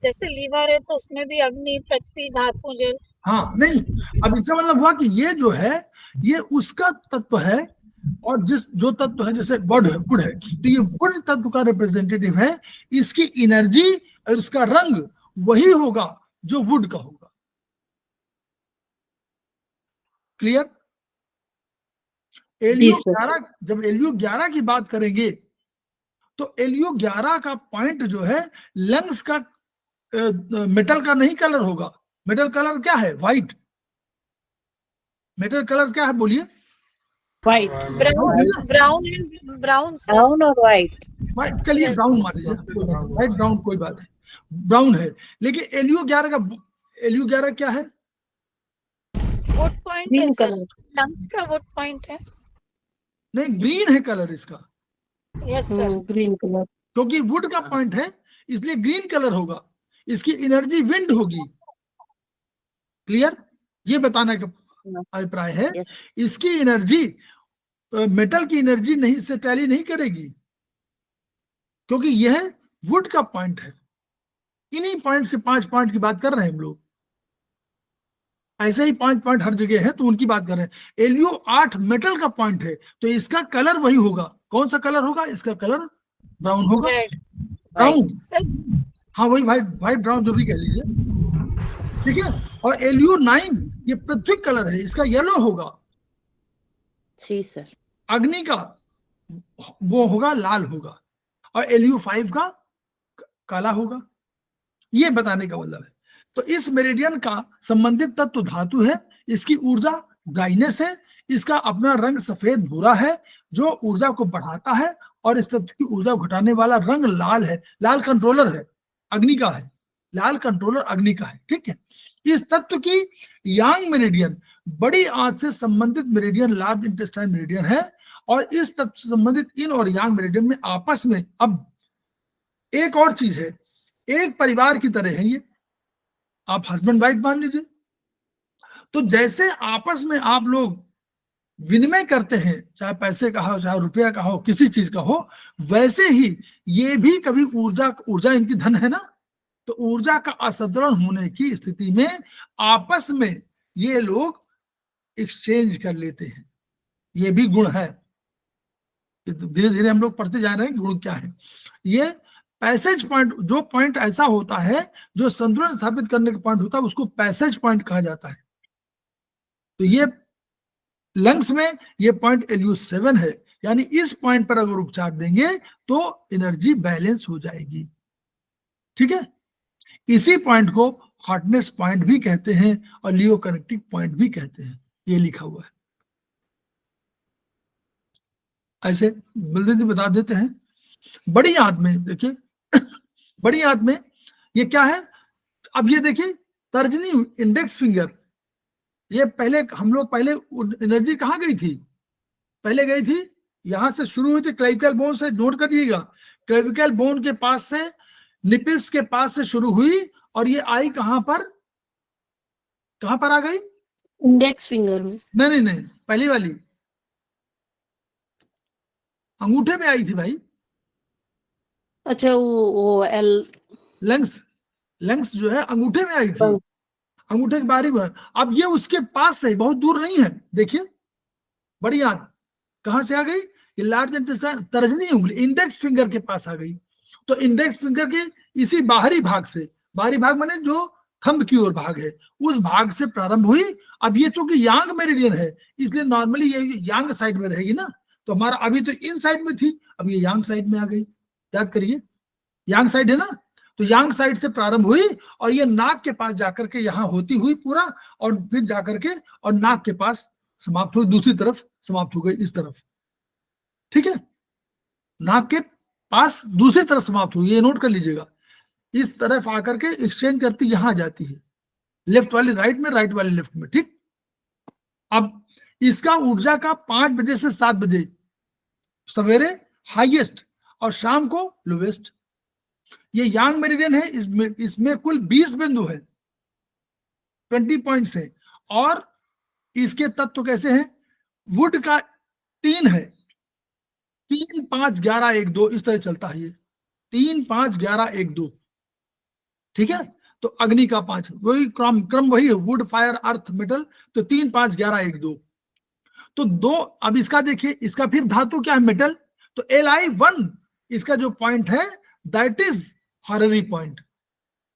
जैसे लीवर है तो उसमें भी अग्नि, पृथ्वी, धातु, जल। हाँ, नहीं, अब इसका मतलब हुआ कि ये जो है ये उसका तत्व है, और जो तत्व है, जैसे वुड है, तो ये वुड तत्व का रिप्रेजेंटेटिव है, इसकी एनर्जी और इसका रंग वही होगा जो वुड का होगा। क्लियर? Lu11, जब Lu11 की बात करेंगे तो Lu11 का पॉइंट जो है लंग्स का मेटल का नहीं कलर होगा। मेटल कलर क्या है, व्हाइट। मेटल कलर क्या है, बोलिए? व्हाइट, ब्राउन और व्हाइट। व्हाइट, चलिए ब्राउन मान लीजिए, व्हाइट ब्राउन कोई बात है, ब्राउन है। लेकिन Lu11 क्या है, वुड पॉइंट है सर, लंग्स का वुड पॉइंट है। नहीं, ग्रीन है कलर इसका। यस सर, ग्रीन कलर, क्योंकि वुड का पॉइंट है इसलिए ग्रीन कलर होगा, इसकी एनर्जी विंड होगी। क्लियर? ये बताने का अभिप्राय है। इसकी एनर्जी मेटल की एनर्जी नहीं से टैली नहीं करेगी, क्योंकि यह वुड का पॉइंट है। इन्हीं पॉइंट्स के 5 पॉइंट की बात कर रहे हैं हम लोग, ऐसे ही 5 पॉइंट हर जगह है, तो उनकी बात कर रहे हैं। Lu8 मेटल का पॉइंट है, तो इसका कलर वही होगा। कौन सा कलर होगा? इसका कलर ब्राउन होगा, ब्राउन, हाँ वही व्हाइट ब्राउन जो भी कह लीजिए, ठीक है। और Lu9 ये पृथ्वी कलर है, इसका येलो होगा। जी सर। अग्नि का वो होगा, लाल होगा, और Lu5 का काला होगा। ये बताने का मतलब है। तो इस मेरिडियन का संबंधित तत्व धातु है, इसकी ऊर्जा ड्राइनेस है, इसका अपना रंग सफेद भूरा है जो ऊर्जा को बढ़ाता है, और इस तत्व की ऊर्जा घटाने वाला रंग लाल है। लाल कंट्रोलर है, अग्नि का है, लाल कंट्रोलर अग्नि का है, ठीक है। इस तत्व की यांग मेरिडियन, बड़ी आंत से संबंधित मेरिडियन लार्ज इंटेस्टाइन मेरिडियन है, और इस तत्व से संबंधित इन और यांग मेरिडियन में आपस में, अब एक और चीज है, एक परिवार की तरह है ये, आप हस्बैंड वाइफ मान लीजिए। तो जैसे आपस में आप लोग विनिमय करते हैं, चाहे पैसे का हो, चाहे रुपया का हो, किसी चीज का हो, वैसे ही ये भी कभी ऊर्जा इनकी धन है ना, तो ऊर्जा का असंतुलन होने की स्थिति में आपस में ये लोग एक्सचेंज कर लेते हैं। ये भी गुण है। धीरे धीरे हम लोग पढ़ते जा रहे हैं गुण क्या है। ये पैसेज पॉइंट, जो पॉइंट ऐसा होता है जो संतुलन स्थापित करने का पॉइंट होता है, उसको पैसेज पॉइंट कहा जाता है। तो ये लंग्स में ये पॉइंट LU7 है, यानी इस पॉइंट पर अगर उपचार देंगे तो एनर्जी बैलेंस हो जाएगी। ठीक है, इसी पॉइंट को हॉटनेस पॉइंट भी कहते हैं और लियो कनेक्टिंग पॉइंट भी कहते हैं। ये लिखा हुआ है, ऐसे जल्दी बता देते हैं। बड़ी आंत में देखिए, बड़ी आंत में ये क्या है, अब ये देखिए तर्जनी इंडेक्स फिंगर, ये पहले हम लोग पहले एनर्जी कहाँ गई थी, पहले गई थी यहां से शुरू हुई थी क्लेविकल बोन से, नोट करिएगा, क्लेविकल बोन के पास से निपिल्स के पास से शुरू हुई और ये आई कहां पर आ गई, इंडेक्स फिंगर में। नहीं, पहली वाली अंगूठे में आई थी भाई। अच्छा, वो एल लंग्स जो है अंगूठे में आई थी, अंगूठे के बाहरी में। अब ये उसके पास से बहुत दूर नहीं है, देखिए बड़ी आंत कहां से आ गई, ये लार्ज इंटेस्टाइन तर्जनी उंगली इंडेक्स फिंगर के पास आ गई। तो इंडेक्स फिंगर के इसी बाहरी भाग से, बाहरी भाग माने जो थंब की ओर भाग है, उस भाग से प्रारंभ हुई। अब ये चूंकि यांग मेरिडियन है, इसलिए नॉर्मली ये यांग साइड में रहेगी ना, तो हमारा अभी तो इन साइड में थी, अब ये यांग साइड में आ गई। याद करिए यांग साइड है ना, तो यांग साइड से प्रारंभ हुई और ये नाक के पास जाकर के यहां होती हुई पूरा, और फिर जाकर के और नाक के पास समाप्त हुई, दूसरी तरफ समाप्त हो गई, इस तरफ। ठीक है, नाक के पास दूसरी तरफ समाप्त हुई, ये नोट कर लीजिएगा। इस तरफ आकर के एक्सचेंज करती यहां जाती है, लेफ्ट वाली राइट में, राइट वाली लेफ्ट में। ठीक, अब इसका ऊर्जा का 5 बजे से 7 बजे सवेरे हाईएस्ट और शाम को लोवेस्ट। ये यांग मेरिडियन है, इसमें कुल 20 बिंदु है, 20 पॉइंट्स है, और इसके तत्व कैसे हैं, वुड का 3 है, 3 5 11 1 2 इस तरह चलता है ये, 3 5 11 1 2। ठीक है, तो अग्नि का 5, वही क्रम वही है, वुड फायर अर्थ मेटल, तो 3 5 11 1 2। तो 2, अब इसका देखिए, इसका फिर धातु क्या है, मेटल, तो Li1 इसका जो पॉइंट है दैट इज हॉररी पॉइंट,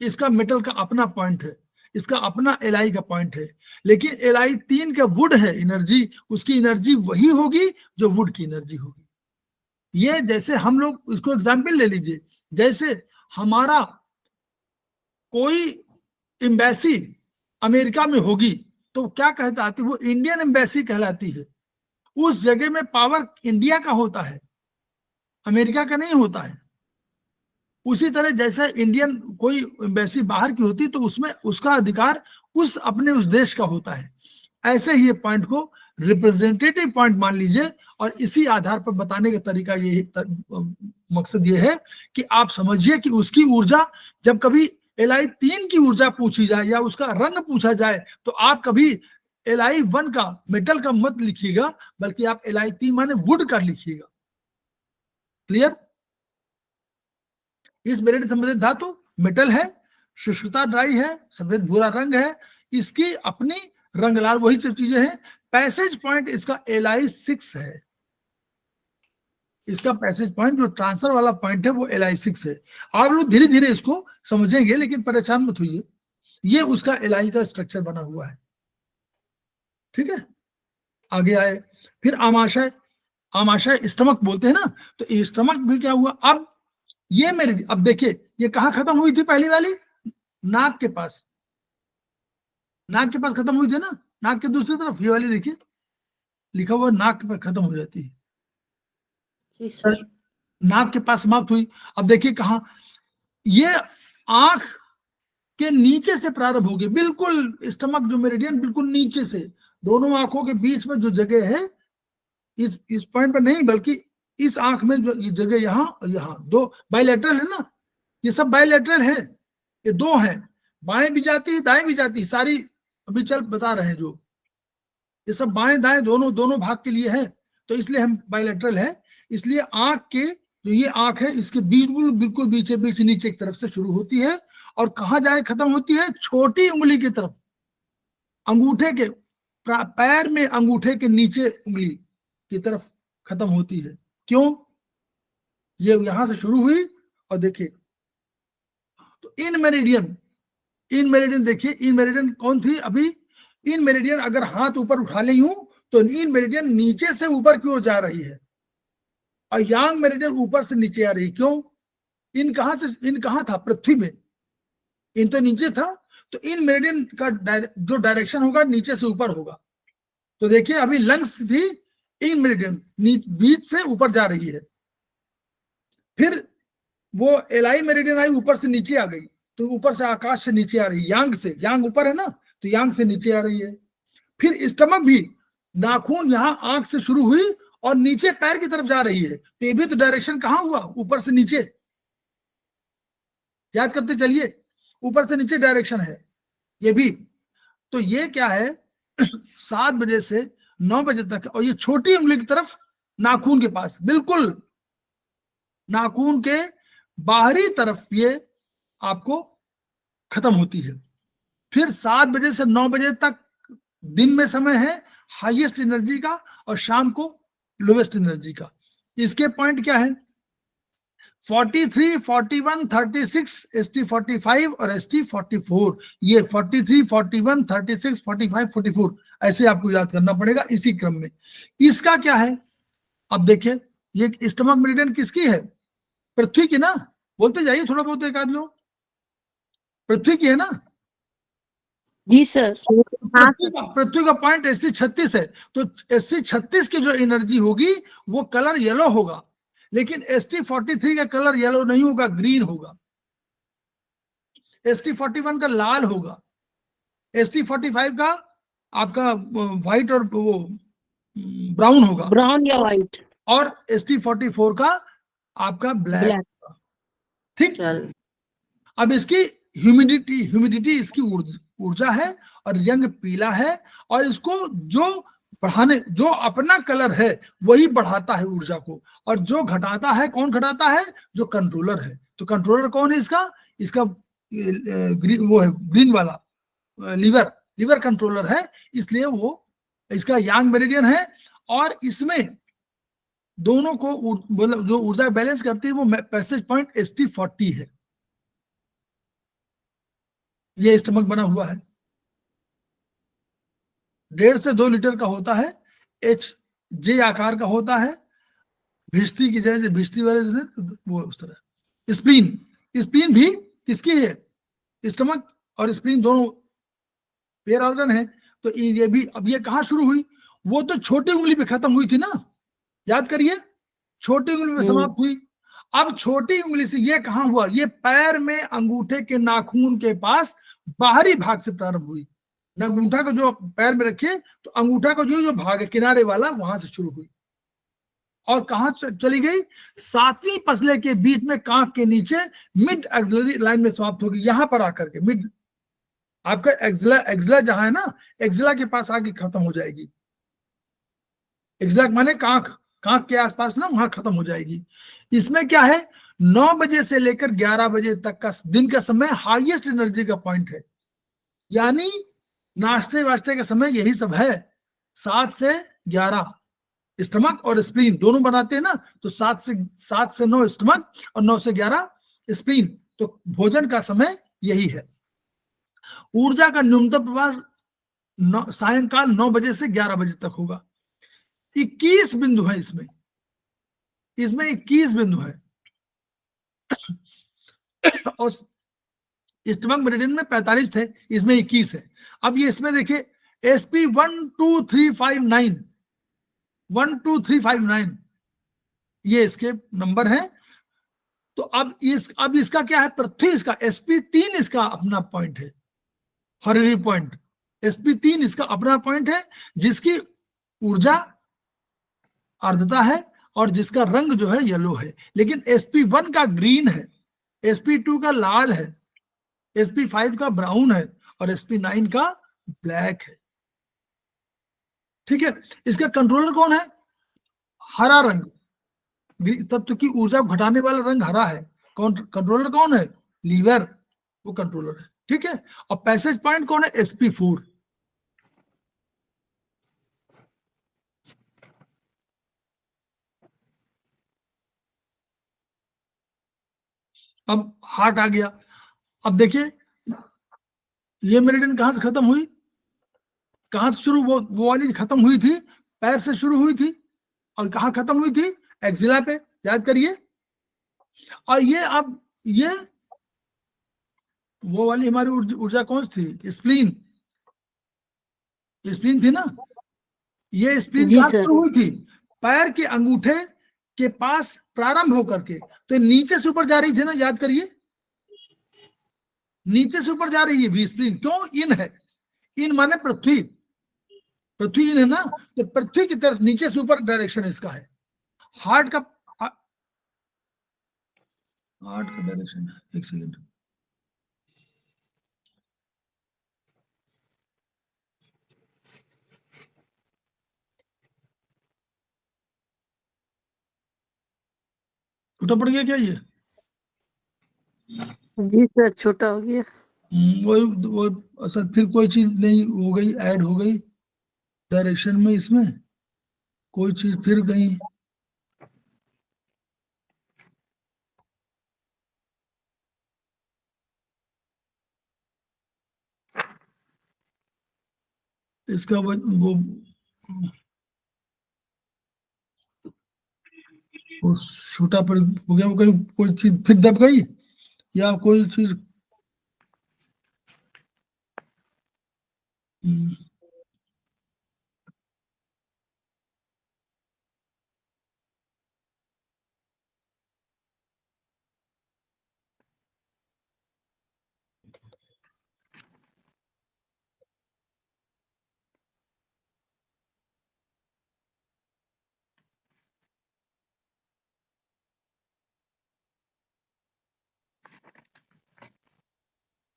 इसका मेटल का अपना पॉइंट है, इसका अपना Li का पॉइंट है। लेकिन Li3 का वुड है एनर्जी, उसकी एनर्जी वही होगी जो वुड की एनर्जी होगी। ये जैसे हम लोग इसको एग्जाम्पल ले लीजिए, जैसे हमारा कोई एम्बेसी अमेरिका में होगी तो क्या कहलाती है, वो इंडियन एम्बेसी कहलाती है। उस जगह में पावर इंडिया का होता है, अमेरिका का नहीं होता है। उसी तरह जैसे इंडियन कोई एम्बेसी बाहर की होती तो उसमें उसका अधिकार उस अपने उस देश का होता है। ऐसे ही ये पॉइंट को रिप्रेजेंटेटिव पॉइंट मान लीजिए, और इसी आधार पर बताने का तरीका ये मकसद ये है कि आप समझिए कि उसकी ऊर्जा, जब कभी Li3 की ऊर्जा पूछी जाए या उसका रंग पूछा जाए, तो आप कभी Li1 का मेटल का मत लिखिएगा, बल्कि आप Li3 माने वुड का लिखिएगा। क्लियर? इस मेरिट संबंधित धातु मेटल है, शुष्कता ड्राई है, सफेद भूरा रंग है, इसकी अपनी रंग लाल, वही सब चीजें हैं। पैसेज पॉइंट इसका Li6 है, इसका पैसेज पॉइंट जो ट्रांसफर वाला पॉइंट है वो Li6 है। आप लोग धीरे धीरे इसको समझेंगे, लेकिन परेशान मत होइए, ये उसका Li का स्ट्रक्चर बना हुआ है। ठीक है, आगे आए, फिर आमाशय, आमाशय स्टमक बोलते हैं ना, तो स्टमक भी क्या हुआ, अब ये मेरे, अब देखिए ये कहाँ खत्म हुई थी, पहली वाली नाक के पास, नाक के पास खत्म हुई थी ना, नाक के दूसरी तरफ ये वाली देखिए लिखा हुआ नाक पे खत्म हो जाती है, जी सर। नाक के पास समाप्त हुई। अब देखिए कहाँ, ये आंख के नीचे से प्रारंभ होगी, बिल्कुल स्टमक जो मेरिडियन बिल्कुल नीचे से, दोनों आंखों के बीच में जो जगह है, इस पॉइंट पर नहीं बल्कि इस आंख में जो ये जगह यहाँ और यहाँ, दो बायलैटरल है ना, ये सब बायलैटरल है, ये दो हैं, बाएं भी जाती है दाएं भी जाती है, सारी अभी चल बता रहे हैं जो, ये सब बाएं दाएं दोनों भाग के लिए है, तो इसलिए हम बायलैटरल है। इसलिए आंख के जो ये आंख है इसके बिल्कुल बीच नीचे की तरफ से शुरू होती है और कहाँ जाए खत्म होती है, छोटी उंगली की तरफ, अंगूठे के पैर में अंगूठे के नीचे उंगली की तरफ खत्म होती है। क्यों? ये यहां से शुरू हुई और देखिए तो इन मेरिडियन देखिए, इन मेरिडियन कौन थी अभी? इन मेरिडियन अगर हाथ ऊपर उठा ली हूं तो इन मेरिडियन नीचे से ऊपर की ओर जा रही है और यांग मेरिडियन ऊपर से नीचे आ रही। क्यों? इन कहां था? पृथ्वी में। इन तो नीचे था, तो इन मेरिडियन का जो डायरेक्शन होगा नीचे से ऊपर होगा। तो देखिए अभी लंग्स थी, इन मेरिडियन बीच से ऊपर जा रही है, फिर वो एलाई मेरिडियन आई ऊपर से नीचे आ गई, तो ऊपर से आकाश से नीचे आ रही, यांग से, यांग ऊपर है ना, तो यांग से नीचे आ रही है। फिर स्टमक भी, नाखून यहां आंख से शुरू हुई और नीचे पैर की तरफ जा रही है, तो ये भी तो डायरेक्शन कहां हुआ? ऊपर से नीचे। याद करते चलिए, ऊपर से नीचे डायरेक्शन है ये भी। तो ये क्या है 7 बजे से 9 बजे तक, और ये छोटी उंगली की तरफ नाखून के पास, बिल्कुल नाखून के बाहरी तरफ ये आपको खत्म होती है। फिर 7 बजे से 9 बजे तक दिन में समय है हाईएस्ट एनर्जी का और शाम को लोवेस्ट एनर्जी का। इसके पॉइंट क्या है? 43, 41, 36, ST45 और ST44। ये 43, 41, 36, 45, 44 ऐसे आपको याद करना पड़ेगा इसी क्रम में। इसका क्या है? अब देखिए ये स्टमक मेरिडियन किसकी है? पृथ्वी की ना, बोलते जाइए थोड़ा बहुत एक आध लोग। पृथ्वी की है ना? जी सर। हाँ सर। पृथ्वी का पॉइंट ST36 है, तो ST36 की जो एनर्जी होगी वो कलर येलो होगा, लेकिन ST43 का कलर येलो नहीं होगा, ग्रीन होगा। ST41 का लाल होगा, ST45 का आपका व्हाइट और वो ब्राउन होगा, ब्राउन या व्हाइट, और ST44 का आपका ब्लैक। ठीक। चल। अब इसकी ह्यूमिडिटी इसकी ऊर्जा है और रंग पीला है, और इसको जो अपना कलर है वही बढ़ाता है ऊर्जा को, और जो घटाता है, कौन घटाता है? जो कंट्रोलर है। तो कंट्रोलर कौन है इसका वो है ग्रीन वाला, लीवर कंट्रोलर है, इसलिए वो इसका यांग मेरिडियन है। और इसमें दोनों को जो ऊर्जा बैलेंस करती है वो पैसेज पॉइंट ST40 है। ये स्टमक बना हुआ है, 1.5 से 2 लीटर का होता है, जे आकार का होता है, भिष्टी की जैसे भिष्टी वाले वो उस तरह। स्प्लीन भी किसकी है? स्टमक और स्प्लीन दोनों पेयर ऑर्गन है। तो ये भी, अब ये कहाँ शुरू हुई? वो तो छोटी उंगली पे खत्म हुई थी ना, याद करिए, छोटी उंगली में समाप्त हुई। अब छोटी उंगली से ये कहां हुआ? ये पैर में अंगूठे के नाखून के पास बाहरी भाग से प्रारंभ हुई। अंगूठा को जो पैर में रखे तो अंगूठा का जो भाग है किनारे वाला, वहां से शुरू हुई और कहां चली गई? 7वीं पसले के बीच में कांख के नीचे मिड एक्सिलरी लाइन में समाप्त होगी। यहां पर आकर के मिड, आपका एक्सिला जहां है ना, एक्सिला के पास आके खत्म हो जाएगी। एक्सिला माने कांख के आसपास ना, वहां खत्म हो जाएगी। इसमें क्या है? 9 बजे से लेकर 11 बजे तक का दिन का समय हाईएस्ट एनर्जी का पॉइंट है, यानी नाश्ते वाश्ते का समय यही सब है। 7 से 11 स्टमक और स्प्लीन दोनों बनाते हैं ना, तो 7 से 9 स्टमक और 9 से 11 स्प्लीन, तो भोजन का समय यही है। ऊर्जा का न्यूनतम प्रवाह सायंकाल 9 बजे से 11 बजे तक होगा। 21 बिंदु है इसमें 21 बिंदु है, और स्टमक मेरिडियन में 45 थे, इसमें 21 है। अब ये इसमें देखिए SP 12359 ये इसके नंबर हैं। तो अब इसका क्या है? पृथ्वी इसका SP3 इसका अपना पॉइंट है, हॉरिजॉन्टल पॉइंट। SP3 इसका अपना पॉइंट है, जिसकी ऊर्जा आर्द्रता है और जिसका रंग जो है येलो है। लेकिन SP1 का ग्रीन है, SP2 का लाल है, SP5 का ब्राउन है और SP9 का ब्लैक है। ठीक है। इसका कंट्रोलर कौन है? हरा रंग, तत्व की ऊर्जा को घटाने वाला रंग हरा है। कौन कंट्रोलर कौन है? लीवर, वो कंट्रोलर है। ठीक है। और पैसेज पॉइंट कौन है? sp4। अब हार्ट आ गया। अब देखिए ये मेरिडियन कहां से खत्म हुई, कहां से शुरू? वो वाली खत्म हुई थी, पैर से शुरू हुई थी और कहां खत्म हुई थी? एक्सिला पे, याद करिए। और ये अब ये वो वाली हमारी ऊर्जा कौन सी थी? स्प्लीन, स्प्लीन थी ना। ये स्प्लीन जी कहां से सर। शुरू हुई थी? पैर के अंगूठे के पास प्रारंभ होकर के, तो नीचे से ऊपर जा रही थी ना, याद करिए। नीचे से ऊपर जा रही है भी स्प्लीन, क्यों? इन है, इन माने पृथ्वी, पृथ्वी इन है ना, तो पृथ्वी की तरफ नीचे से ऊपर डायरेक्शन इसका है। हार्ट का हार्ट का डायरेक्शन है, एक सेकेंड। छोटा पड़ गया क्या ये? जी सर, छोटा हो गया। वो असल फिर कोई चीज नहीं हो गई, ऐड हो गई डायरेक्शन में, इसमें कोई चीज फिर गई। इसका वो छोटा पड़ हो गया, वो कहीं कोई चीज फिर दब गई या कोई चीज।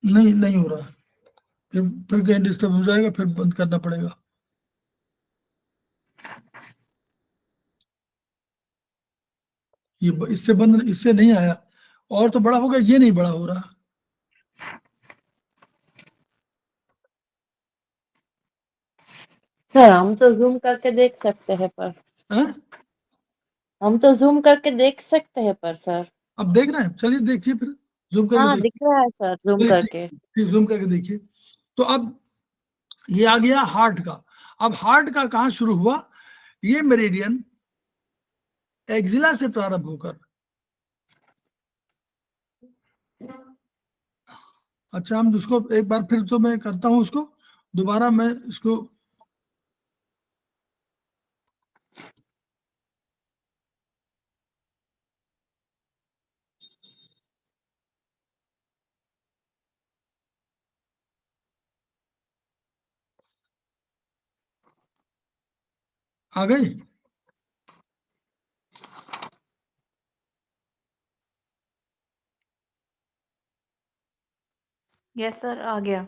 नहीं नहीं हो रहा, फिर कहीं डिस्टर्ब हो जाएगा, फिर बंद करना पड़ेगा। ये इससे बंद, इससे नहीं आया, और तो बड़ा हो गया, ये नहीं बड़ा हो रहा। सर हम तो जूम करके देख सकते हैं पर है? हम तो जूम करके देख सकते हैं पर सर। अब देख रहे हैं, चलिए देखिए, फिर जूम करके हाँ दिख देखिए। रहा है सर, जूम चलिए करके। फिर जूम करके देखिए। तो अब ये आ गया हार्ट का। अब हार्ट का कहां शुरू हुआ? ये मेरिडियन एक्सिला से प्रारंभ होकर, अच्छा हम इसको एक बार फिर तो मैं करता हूं, उसको दोबारा मैं इसको आ गई। यस सर, आ गया।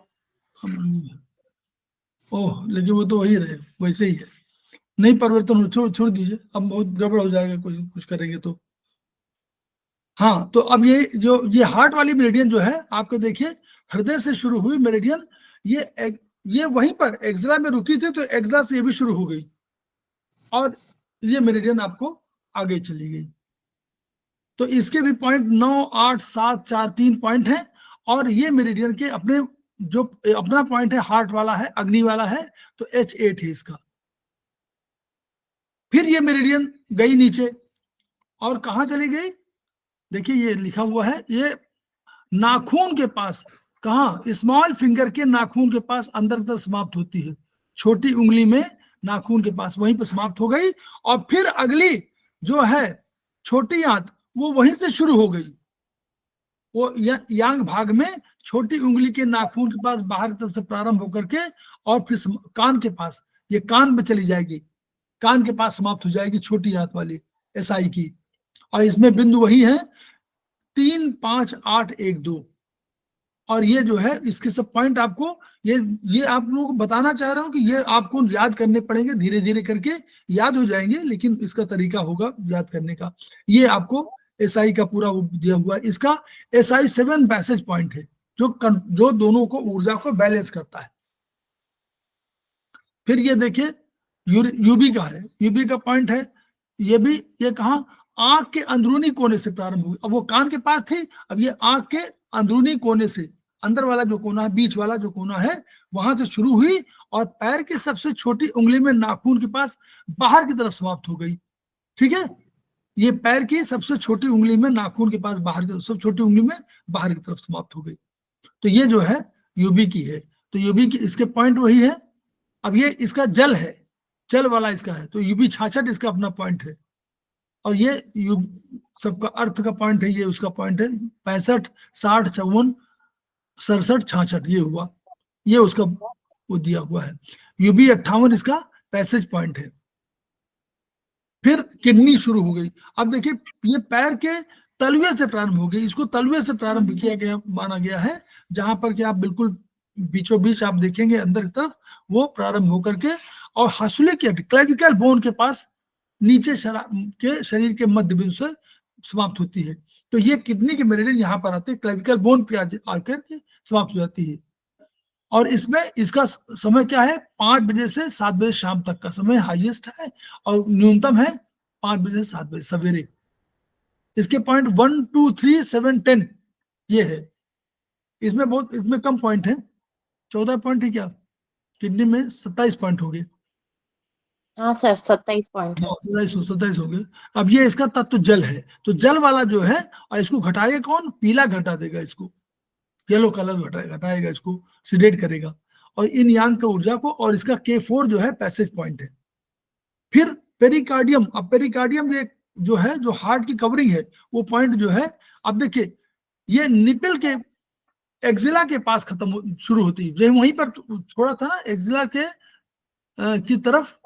ओह, लेकिन वो तो वही रहे, वैसे ही है, नहीं परिवर्तन हो, छोड़ दीजिए, अब बहुत गड़बड़ हो जाएगा कुछ करेंगे तो। हाँ, तो अब ये हार्ट वाली मेरिडियन जो है आपके देखिए, हृदय से शुरू हुई मेरिडियन, ये वहीं पर एक्सिला में रुकी थी, तो एक्सिला से ये भी शुरू हो गई और ये मेरिडियन आपको आगे चली गई। तो इसके भी पॉइंट 9, 8, 7, 4, 3 पॉइंट हैं, और ये मेरिडियन के अपने जो अपना पॉइंट है, हार्ट वाला है, अग्नि वाला है, तो H8 है इसका। फिर ये मेरिडियन गई नीचे और कहां चली गई? देखिए ये लिखा हुआ है, ये नाखून के पास, कहा? स्मॉल फिंगर के नाखून के पास अंदर तरफ समाप्त होती है, छोटी उंगली में नाखून के पास, वहीं पर समाप्त हो गई। और फिर अगली जो है छोटी आंत, वो वहीं से शुरू हो गई, वो यांग भाग में छोटी उंगली के नाखून के पास बाहर की तरफ से प्रारंभ होकर के, और फिर कान के पास, ये कान में चली जाएगी, कान के पास समाप्त हो जाएगी छोटी आंत वाली SI की। और इसमें बिंदु वही है 3, 5, 8, 1, 2, और ये जो है इसके सब पॉइंट आपको ये आप लोगों को बताना चाह रहा हूँ कि ये आपको याद करने पड़ेंगे, धीरे धीरे करके याद हो जाएंगे, लेकिन इसका तरीका होगा याद करने का। ये आपको एसआई का पूरा वो दिया हुआ है। इसका एसआई 7 बैसेज पॉइंट है जो दोनों को ऊर्जा को बैलेंस करता है। फिर ये देखिए यूबी का है, यूबी का पॉइंट है ये कहा आंख के अंदरूनी कोने से प्रारंभ हुई। अब वो कान के पास थी, अब ये आंख के अंदरूनी कोने से, अंदर वाला जो कोना है, बीच वाला जो कोना है, वहां से शुरू हुई और पैर की सबसे छोटी उंगली में नाखून के पास बाहर की तरफ समाप्त हो गई। ठीक है, ये पैर की सबसे छोटी उंगली में नाखून के पास बाहर की, सबसे छोटी उंगली में बाहर की तरफ समाप्त हो गई। तो ये जो है यूबी की है। तो यूबी की इसके पॉइंट वही है। अब ये इसका जल है, जल वाला इसका है, तो यूबी 66 इसका अपना पॉइंट है। और ये सबका अर्थ का पॉइंट है, ये उसका पॉइंट है 65, 60, 54, 67, 66 ये हुआ, ये उसका वो दिया हुआ है। यूबी 58 इसका पैसेज पॉइंट है। फिर किडनी शुरू हो गई। अब देखिए ये पैर के तलवे से प्रारंभ हो गई, इसको तलवे से प्रारंभ किया गया माना गया है, जहां पर कि आप बिल्कुल बीचों बीच आप देखेंगे अंदर की तरफ वो प्रारंभ होकर के और हंसुले के क्लेविकल बोन के पास नीचे के शरीर के मध्य बिंदु से समाप्त होती है। तो ये किडनी के मेरिडियन यहाँ पर आते हैं, क्लेविकल बोन पे आकर के समाप्त हो जाती है। और इसमें इसका समय क्या है, 5 बजे से 7 बजे शाम तक का समय हाईएस्ट है और न्यूनतम है 5 बजे से 7 बजे सवेरे। इसके पॉइंट 1, 2, 3, 7, 10 ये है। इसमें कम पॉइंट है, 14 पॉइंट है क्या, किडनी में 27 पॉइंट हो गए। हाँ सर 27 पॉइंट। 27 हो गए। अब ये इसका तत्व जल है, तो जल वाला जो है, और इसको घटाएगा कौन, पीला घटा देगा इसको, येलो कलर घटाएगा इसको, सिडेट करेगा और इन यांग का ऊर्जा को। और इसका K4 जो है पैसेज पॉइंट है। फिर पेरिकार्डियम, अब पेरिकार्डियम ये जो है, जो हार्ट की कवरिंग है, वो पॉइंट जो है, अब देखिए ये निपल के एक्जिला के पास खत्म शुरू होती है, वहीं पर छोड़ा था ना एक्जिला के की तरफ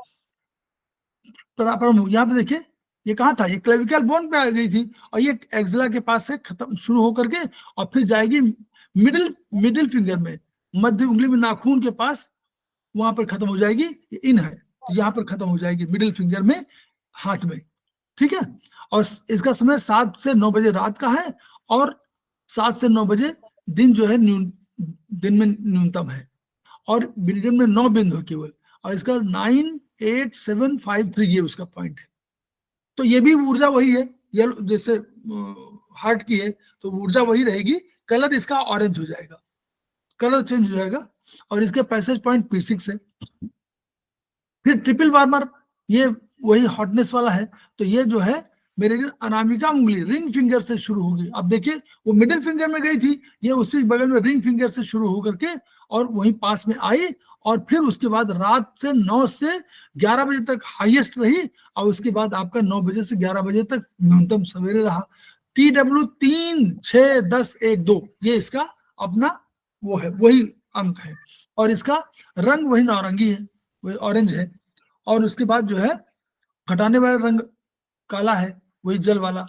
प्रारंभ। यहाँ पे देखिए ये कहाँ था, ये क्लेविकल बोन पे आ गई थी और ये एक्जिला के पास से खत्म शुरू होकर के और फिर जाएगी मिडिल फिंगर में, मध्य उंगली में नाखून के पास, वहां पर खत्म हो जाएगी। इन है, यहाँ पर खत्म हो जाएगी मिडिल फिंगर में, हाथ में। ठीक है, और इसका समय 7 से 9 बजे रात का है और 7 से 9 बजे दिन जो है दिन में न्यूनतम है। और मेरिडियन में 9 बिंदु केवल, और इसका 9, 8, 7, 5, 3 ये उसका पॉइंट है। तो ये भी ऊर्जा वही है, ये जैसे हार्ट की है तो ऊर्जा वही रहेगी, कलर इसका ऑरेंज हो जाएगा, कलर चेंज हो जाएगा। और इसके पैसेज पॉइंट P6 है। फिर ट्रिपल वार्मर, ये वही हॉटनेस वाला है। तो ये जो है मेरे अनामिका उंगली रिंग फिंगर से शुरू होगी। अब देखिए वो मिडिल फिंगर में गई थी, ये उसी बगल में रिंग फिंगर से शुरू होकर के और वहीं पास में आई, और फिर उसके बाद रात से 9 से 11 बजे तक हाईएस्ट रही, और उसके बाद आपका 9 बजे से 11 बजे तक न्यूनतम सवेरे रहा। TW 3, 6, 10, 1, 2 ये इसका अपना वो है, वही अंक है। और इसका रंग वही नारंगी है, वही ऑरेंज है। और उसके बाद जो है घटाने वाला रंग काला है, वही जल वाला।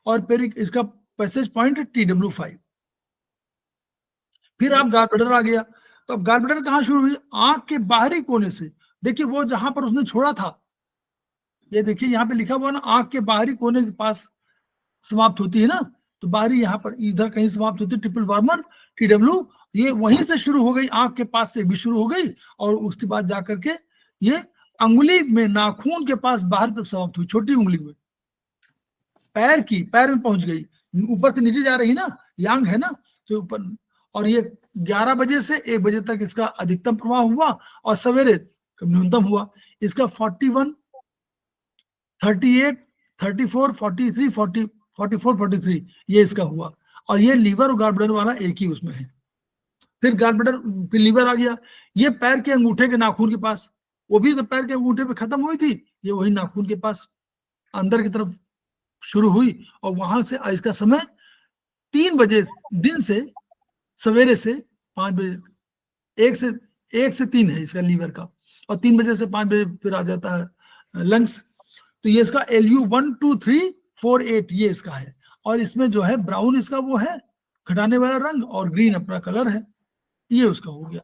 और फिर इसका पैसेज पॉइंट TW 5। फिर आप गॉल ब्लैडर आ गया। तो अब गॉल ब्लैडर कहाँ शुरू हुई, आंख के बाहरी कोने से। देखिए वो जहां पर उसने छोड़ा था, ये देखिए यहाँ पे लिखा हुआ ना, आंख के बाहरी कोने के पास समाप्त होती है ना, तो बाहरी यहाँ पर इधर कहीं समाप्त होती है। ट्रिपल वार्मर TW ये वहीं से शुरू हो गई, आंख के पास से भी शुरू हो गई, और उसके बाद जाकर के ये अंगुली में नाखून के पास बाहर तक समाप्त हुई, छोटी उंगली में, पैर में पहुंच गई, ऊपर से नीचे जा रही ना, यांग है ना, तो ऊपर। और ये 11 बजे से 1 बजे तक इसका अधिकतम प्रवाह हुआ और सवेरे न्यूनतम हुआ। इसका 41, 38, 34, 43, 44, 43 ये इसका हुआ। और ये लीवर और गॉल ब्लैडर वाला एक ही उसमें है। फिर गॉल ब्लैडर, फिर लीवर आ गया। ये पैर के अंगूठे के नाखून के पास, वो भी तो पैर के अंगूठे पे खत्म हुई थी, ये वही नाखून के पास अंदर की तरफ शुरू हुई। और वहां से इसका समय 3 बजे दिन से सवेरे से 5 बजे, 1 से 3 है इसका लीवर का, और 3 बजे से 5 बजे फिर आ जाता है लंग्स। तो ये इसका LU 1, 2, 3, 4, 8 ये इसका है। और इसमें जो है ब्राउन इसका वो है घटाने वाला रंग और ग्रीन अपना कलर है, ये उसका हो गया।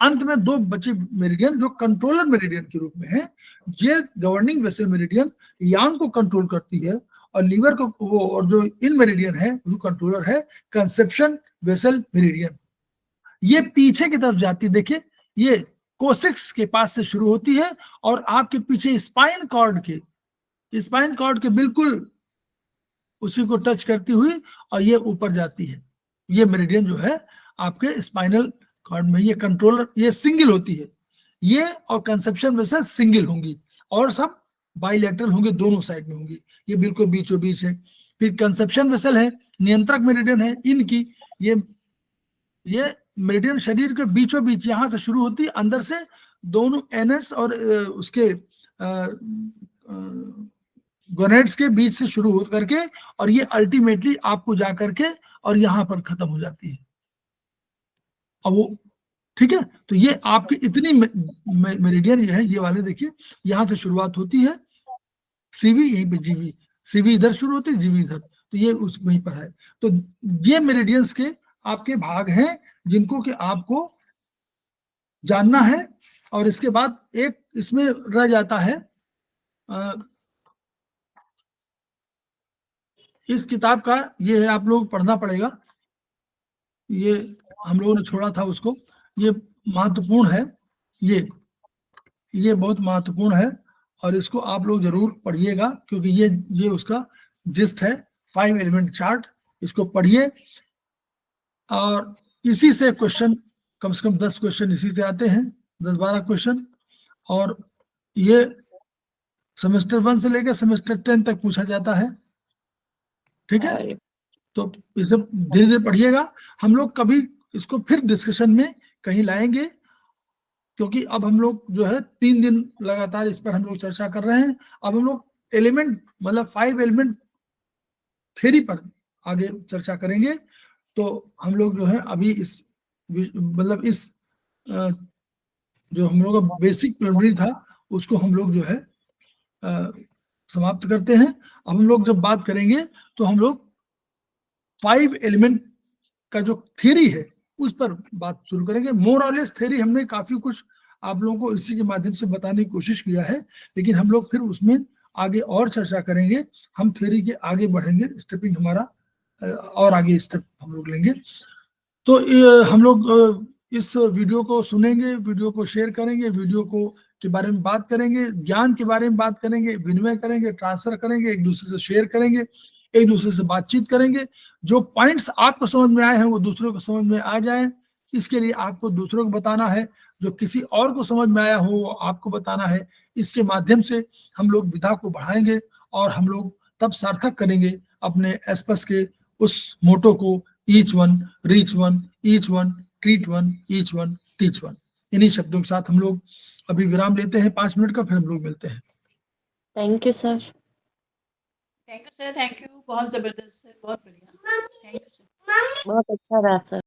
अंत में 2 बचे मेरिडियन जो कंट्रोलर मेरिडियन के रूप में है। ये गवर्निंग वेसल मेरिडियन यांग को कंट्रोल करती है और लीवर को वो, और जो इन मेरिडियन है जो कंट्रोलर है कंसेप्शन वेसल मेरिडियन, ये पीछे की तरफ जाती है। देखिए ये कोसिक्स के पास से शुरू होती है और आपके पीछे स्पाइन कॉर्ड के बिल्कुल उसी को टच करती हुई और ये ऊपर जाती है। ये मेरिडियन जो है आपके स्पाइनल कॉर्ड में, ये कंट्रोलर, ये सिंगल होती है, ये और कंसेप्शन वेसल सिंगल होंगी और सब बाइलेटरल होंगे, दोनों साइड में होंगी, ये बिल्कुल बीचों बीच है। फिर कंसेप्शन वेसल है, नियंत्रक मेरिडियन है इनकी, ये मेरिडियन शरीर के बीचों बीच यहां से शुरू होती है, अंदर से दोनों एनएस और उसके गोनेड्स के बीच से शुरू हो करके और ये अल्टीमेटली आपको जा करके और यहां पर खत्म हो जाती है। अब वो ठीक है, तो ये आपकी इतनी मेरिडियन ये है, ये वाले देखिए यहां से शुरुआत होती है, सीवी यहीं पे जीवी, सीवी इधर शुरू होती है, जीवी इधर, तो ये उस वहीं पर है। तो ये मेरिडियंस के आपके भाग हैं जिनको कि आपको जानना है। और इसके बाद एक इसमें रह जाता है, इस किताब का ये है, आप लोग पढ़ना पड़ेगा, ये हम लोगों ने छोड़ा था उसको, ये महत्वपूर्ण है, ये बहुत महत्वपूर्ण है और इसको आप लोग जरूर पढ़िएगा क्योंकि ये उसका जिस्ट है, 5 एलिमेंट चार्ट, इसको पढ़िए। और इसी से क्वेश्चन कम से कम 10 क्वेश्चन इसी से आते हैं, 10-12 क्वेश्चन, और ये सेमेस्टर 1 से लेकर सेमेस्टर 10 तक पूछा जाता है। ठीक है, तो इसे धीरे धीरे पढ़िएगा। हम लोग कभी इसको फिर डिस्कशन में कहीं लाएंगे क्योंकि अब हम लोग जो है 3 दिन लगातार इस पर हम लोग चर्चा कर रहे हैं। अब हम लोग एलिमेंट मतलब 5 एलिमेंट थ्योरी पर आगे चर्चा करेंगे। तो हम लोग जो है अभी इस मतलब इस जो हम लोग का बेसिक प्रिलिमिनरी था उसको हम लोग जो है समाप्त करते हैं। अब हम लोग जब बात करेंगे तो हम लोग 5 एलिमेंट का जो थ्योरी है उस पर बात शुरू करेंगे। मोर और लेस थ्योरी हमने काफी कुछ आप लोगों को इसी के माध्यम से बताने की कोशिश किया है, लेकिन हम लोग फिर उसमें आगे और चर्चा करेंगे। हम थ्योरी के आगे बढ़ेंगे, स्टेपिंग हमारा और आगे स्टेप हम लोग लेंगे। तो हम लोग इस वीडियो को सुनेंगे, वीडियो को शेयर करेंगे, वीडियो को के बारे में बात करेंगे, ज्ञान के बारे में बात करेंगे, विनिमय करेंगे, ट्रांसफर करेंगे, एक दूसरे से शेयर करेंगे, एक दूसरे से बातचीत करेंगे। जो पॉइंट्स आपको समझ में आए हैं वो दूसरों को समझ में आ जाए, इसके लिए आपको दूसरों को बताना है। जो किसी और को समझ में आया हो वो आपको बताना है। इसके माध्यम से हम लोग विधा को बढ़ाएंगे और हम लोग तब सार्थक करेंगे अपने एस्पस के उस मोटो को, each one reach one, each one treat one, each one teach one. इन्हीं शब्दों के साथ हम लोग अभी विराम लेते हैं 5 मिनट का, फिर हम लोग मिलते हैं। Thank you sir. Thank you sir, thank you, बहुत जबरदस्त सर, बहुत बढ़िया, थैंक यू सर। बहुत अच्छा रहा सर।